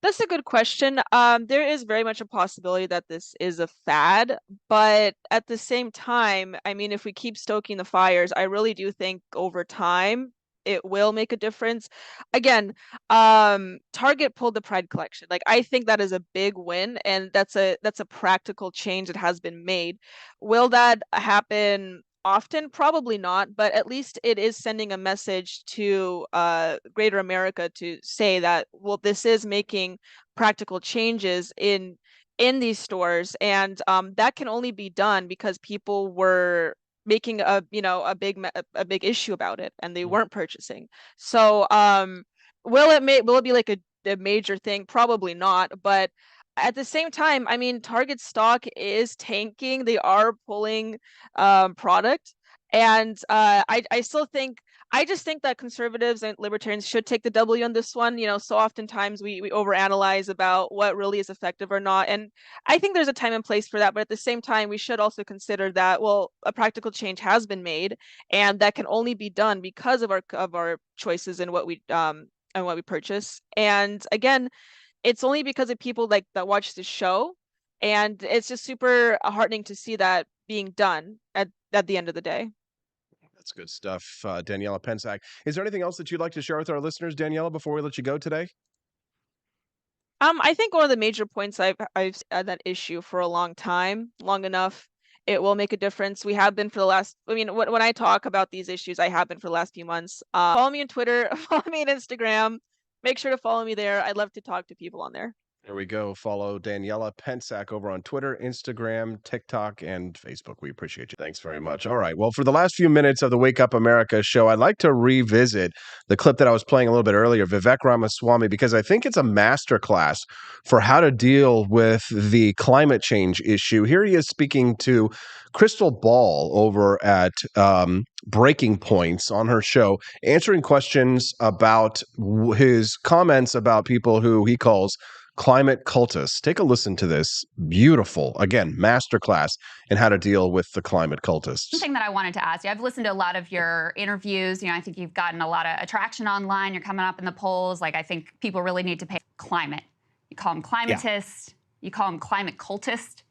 That's a good question. There is very much a possibility that this is a fad, but at the same time, I mean, if we keep stoking the fires, I really do think over time it will make a difference. Again, Target pulled the Pride collection. Like, I think that is a big win, and that's a practical change that has been made. Will that happen often? Probably not, but at least it is sending a message to greater America to say that, well, this is making practical changes in these stores, and that can only be done because people were making a big issue about it and they weren't purchasing. So will it be like a major thing? Probably not, but at the same time, I mean, Target stock is tanking. They are pulling product, and I just think that conservatives and libertarians should take the W on this one. So oftentimes we overanalyze about what really is effective or not, and I think there's a time and place for that. But at the same time, we should also consider that, well, a practical change has been made, and that can only be done because of our choices and what we purchase. And again, it's only because of people like that watch the show, and it's just super heartening to see that being done at the end of the day. That's good stuff, Daniela Pensack. Is there anything else that you'd like to share with our listeners, Daniela, before we let you go today? I think one of the major points I've had that issue for a long enough, it will make a difference. We have been for the last, I mean, when I talk about these issues, I have been for the last few months. Follow me on Twitter, follow me on Instagram. Make sure to follow me there. I'd love to talk to people on there. There we go. Follow Daniela Pensack over on Twitter, Instagram, TikTok, and Facebook. We appreciate you. Thanks very much. All right. Well, for the last few minutes of the Wake Up America show, I'd like to revisit the clip that I was playing a little bit earlier, Vivek Ramaswamy, because I think it's a masterclass for how to deal with the climate change issue. Here he is speaking to Crystal Ball over at Breaking Points on her show, answering questions about his comments about people who he calls climate cultists. Take a listen to this beautiful, again, masterclass in how to deal with the climate cultists. Something that I wanted to ask you, I've listened to a lot of your interviews. I think you've gotten a lot of attraction online. You're coming up in the polls. Like, I think people really need to pay climate. You call them climatists. You call them climate cultists.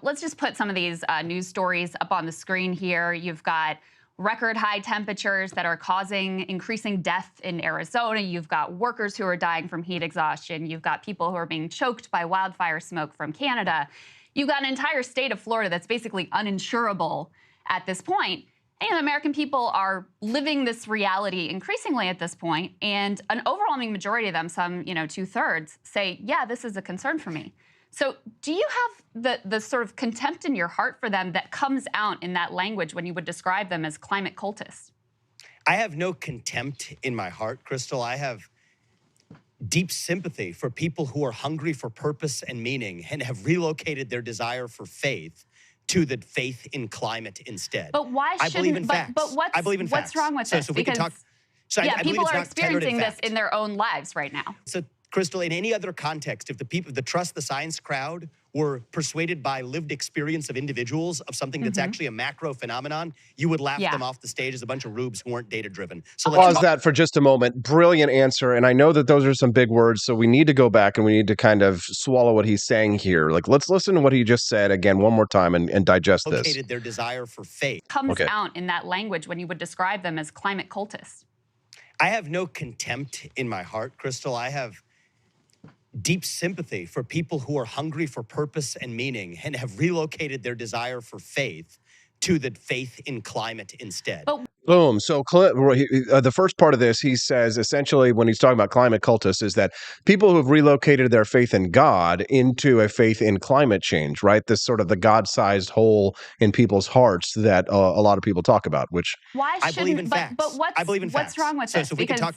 Let's just put some of these news stories up on the screen here. You've got record high temperatures that are causing increasing death in Arizona. You've got workers who are dying from heat exhaustion. You've got people who are being choked by wildfire smoke from Canada. You've got an entire state of Florida that's basically uninsurable at this point. And the American people are living this reality increasingly at this point. And an overwhelming majority of them, some 2/3, say, yeah, this is a concern for me. So do you have the sort of contempt in your heart for them that comes out in that language when you would describe them as climate cultists? I have no contempt in my heart, Crystal. I have deep sympathy for people who are hungry for purpose and meaning and have relocated their desire for faith to the faith in climate instead. But why shouldn't, I believe in facts. I believe in facts. What's wrong with this? So we can talk. I people are experiencing this in their own lives right now. So, Crystal, in any other context, if the trust the science crowd were persuaded by lived experience of individuals of something that's actually a macro phenomenon, you would laugh them off the stage as a bunch of rubes who weren't data driven. So pause that for just a moment. Brilliant answer. And I know that those are some big words, so we need to go back and we need to kind of swallow what he's saying here. Like, let's listen to what he just said again one more time and digest this. Located their desire for faith. Comes out in that language when you would describe them as climate cultists. I have no contempt in my heart, Crystal. I have deep sympathy for people who are hungry for purpose and meaning and have relocated their desire for faith to the faith in climate instead. Boom. So the first part of this, he says, essentially, when he's talking about climate cultists, is that people who have relocated their faith in God into a faith in climate change, right? This sort of the God-sized hole in people's hearts that a lot of people talk about, which I believe in facts. But what's wrong with this? So we can talk.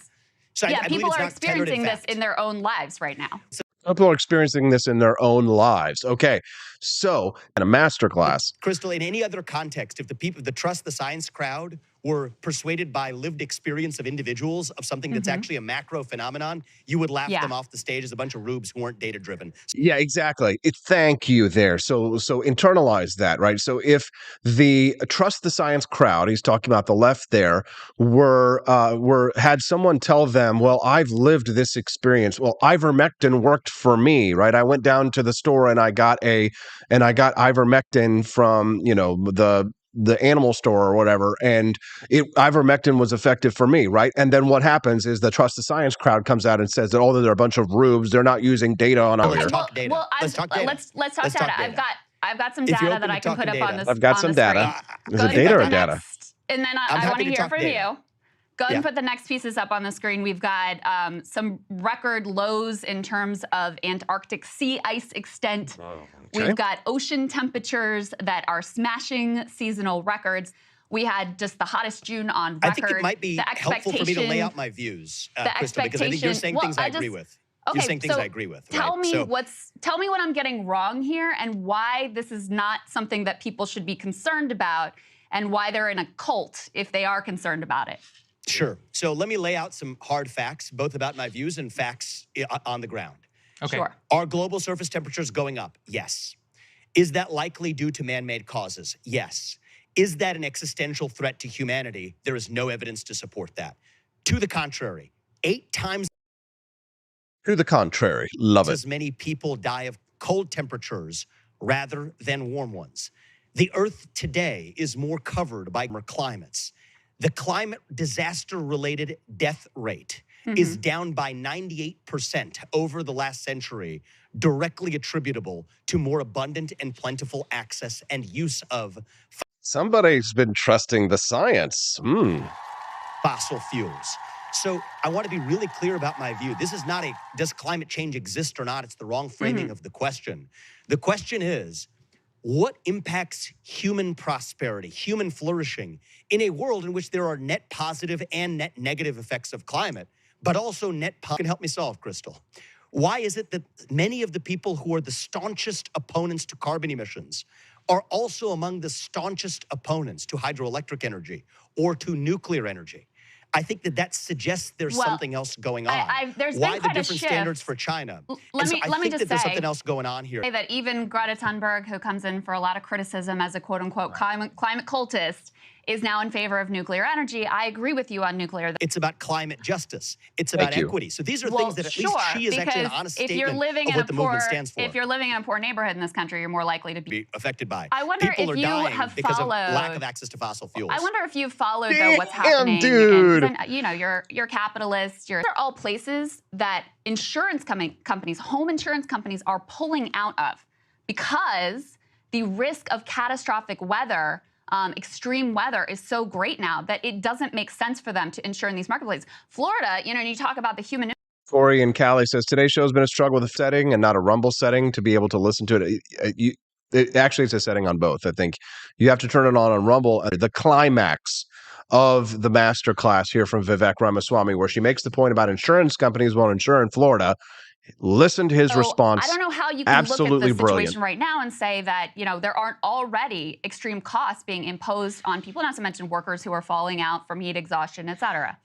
People are experiencing this in their own lives right now. People are experiencing this in their own lives. Okay. So, in a masterclass. Crystal, in any other context, if the trust the science crowd were persuaded by lived experience of individuals of something that's actually a macro phenomenon, you would laugh them off the stage as a bunch of rubes who weren't data driven. Yeah, exactly. Thank you there. So internalize that, right? So if the trust the science crowd, he's talking about the left there, had someone tell them, well, I've lived this experience. Well, ivermectin worked for me, right? I went down to the store and I got ivermectin from, the animal store or whatever, and ivermectin was effective for me, right? And then what happens is the trust the science crowd comes out and says that they're a bunch of rubes, they're not using data on our. Let's talk data. Let's talk data. I've got some data that I can put up on this. I've got some data. Is it data or data? And then I want to hear from you. Go ahead and put the next pieces up on the screen. We've got some record lows in terms of Antarctic sea ice extent. Okay. We've got ocean temperatures that are smashing seasonal records. We had just the hottest June on record. I think it might be helpful for me to lay out my views, Crystal, because I think you're saying things I agree with. Okay, you're saying things I agree with. Tell me what I'm getting wrong here and why this is not something that people should be concerned about and why they're in a cult if they are concerned about it. Sure. So let me lay out some hard facts, both about my views and facts on the ground. Okay. Sure. Are global surface temperatures going up? Yes. Is that likely due to man-made causes? Yes. Is that an existential threat to humanity? There is no evidence to support that. To the contrary, 8 times to the contrary, love it. As many people die of cold temperatures rather than warm ones. The Earth today is more covered by warmer climates. The climate disaster-related death rate is down by 98% over the last century, directly attributable to more abundant and plentiful access and use of somebody's been trusting the science. Fossil fuels. So I want to be really clear about my view. This is not does climate change exist or not? It's the wrong framing of the question. The question is, what impacts human prosperity, human flourishing in a world in which there are net positive and net negative effects of climate, but also net positive? Can help me solve, Crystal. Why is it that many of the people who are the staunchest opponents to carbon emissions are also among the staunchest opponents to hydroelectric energy or to nuclear energy? I think that suggests there's something else going on. Why the different standards for China? Let me just say there's something else going on here. That even Greta Thunberg, who comes in for a lot of criticism as a quote-unquote climate cultist, is now in favor of nuclear energy. I agree with you on nuclear. It's about climate justice. It's about equity. So these are things that at least she is actually an honest statement of what the movement stands for. If you're living in a poor neighborhood in this country, you're more likely to be affected by. I wonder People if are you dying have because followed of lack of access to fossil fuels. I wonder if you've followed though what's happening. Dude. And, you know, you're capitalists. They're all places that insurance companies, home insurance companies, are pulling out of because the risk of catastrophic weather. Extreme weather is so great now that it doesn't make sense for them to insure in these marketplaces. Florida, you know, and you talk about the human. Corey and Callie says today's show has been a struggle with setting and not a Rumble setting to be able to listen to it. Actually, it's a setting on both. I think you have to turn it on Rumble. The climax of the masterclass here from Vivek Ramaswamy, where she makes the point about insurance companies won't insure in Florida. Listen to his response. I don't know how you can look at the situation brilliant. right now and say that, you know, there aren't already extreme costs being imposed on people, not to mention workers who are falling out from heat exhaustion, et cetera.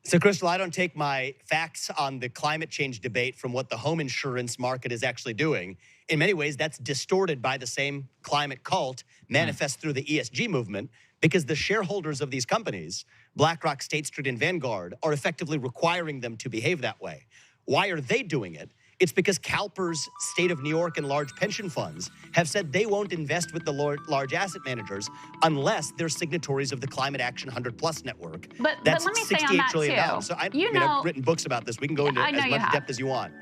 So, Crystal, I don't take my facts on the climate change debate from what the home insurance market is actually doing. In many ways, that's distorted by the same climate cult manifest through the ESG movement, because the shareholders of these companies, BlackRock, State Street, and Vanguard, are effectively requiring them to behave that way. Why are they doing it? It's because CalPERS, State of New York, and large pension funds have said they won't invest with the large asset managers unless they're signatories of the Climate Action 100+ network. But That's let me $68 say on that trillion. too. So I've written books about this. We can go into as much depth as you want.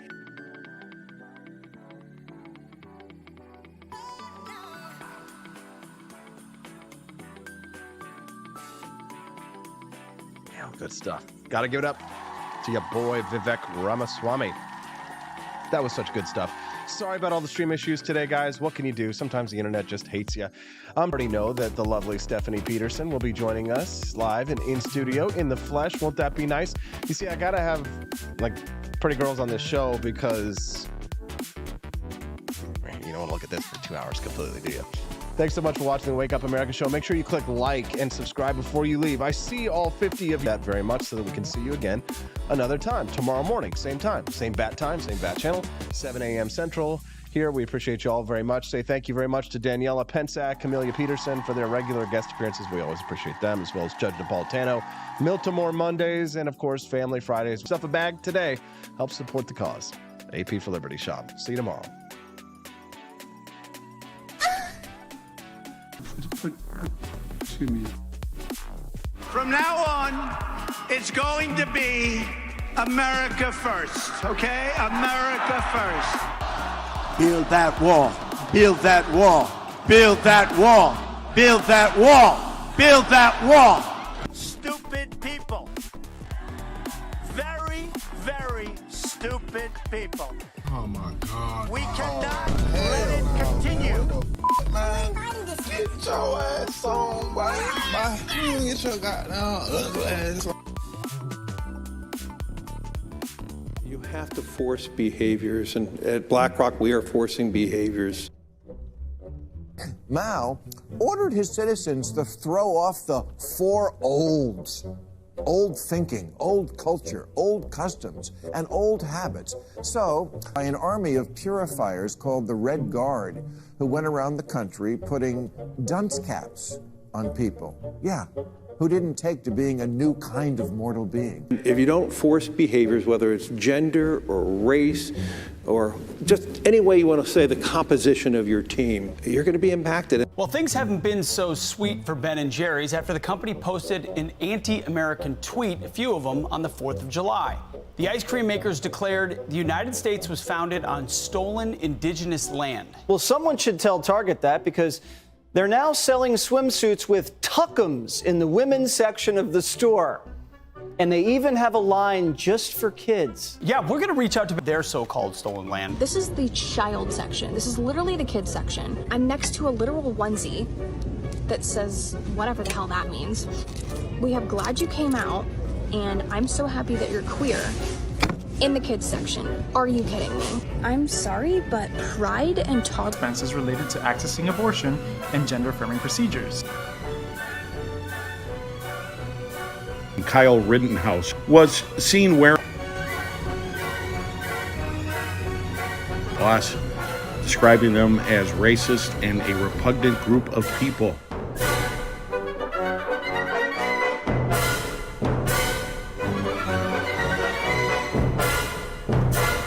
Good stuff. Got to give it up to your boy Vivek Ramaswamy. That was such good stuff. Sorry about all the stream issues today, guys. What can you do? Sometimes the internet just hates you. I already know that the lovely Stephanie Peterson will be joining us live and in studio in the flesh. Won't that be nice? You see, I got to have like pretty girls on this show because, you know, want to look at this for 2 hours completely, do you? Thanks so much for watching the Wake Up America show. Make sure you click like and subscribe before you leave. I see all 50 of you that very much so that we can see you again another time. Tomorrow morning, same time, same bat channel, 7 a.m. Central. Here, we appreciate you all very much. Say thank you very much to Daniela Pensac, Camelia Peterson for their regular guest appearances. We always appreciate them, as well as Judge Napolitano, Miltimore Mondays, and of course, Family Fridays. Stuff a bag today. Help support the cause. AP for Liberty shop. See you tomorrow. Excuse me. From now on, it's going to be America first, okay? America first. Build that wall. Build that wall. Build that wall. Build that wall. Build that wall. Stupid people. Very, very stupid people. Oh my God. We cannot let it continue. Get your ass on, boy. Get your goddamn ugly ass on. You have to force behaviors, and at BlackRock, we are forcing behaviors. Mao ordered his citizens to throw off the four olds. Old thinking, old culture, old customs, and old habits. So, an army of purifiers called the Red Guard, who went around the country putting dunce caps on people. Yeah, who didn't take to being a new kind of mortal being. If you don't force behaviors, whether it's gender or race or just any way you want to say the composition of your team, you're going to be impacted. Well, things haven't been so sweet for Ben & Jerry's after the company posted an anti-American tweet, a few of them, on the 4th of July. The ice cream makers declared the United States was founded on stolen indigenous land. Well, someone should tell Target that, because they're now selling swimsuits with tuckums in the women's section of the store. And they even have a line just for kids. Yeah, we're going to reach out to their so-called stolen land. This is the child section. This is literally the kids section. I'm next to a literal onesie that says whatever the hell that means. We have "Glad You Came Out" and "I'm so happy that you're queer" in the kids section. Are you kidding me? I'm sorry, but pride and tolerance expenses related to accessing abortion and gender-affirming procedures. Kyle Rittenhouse was seen wearing boss, describing them as racist and a repugnant group of people.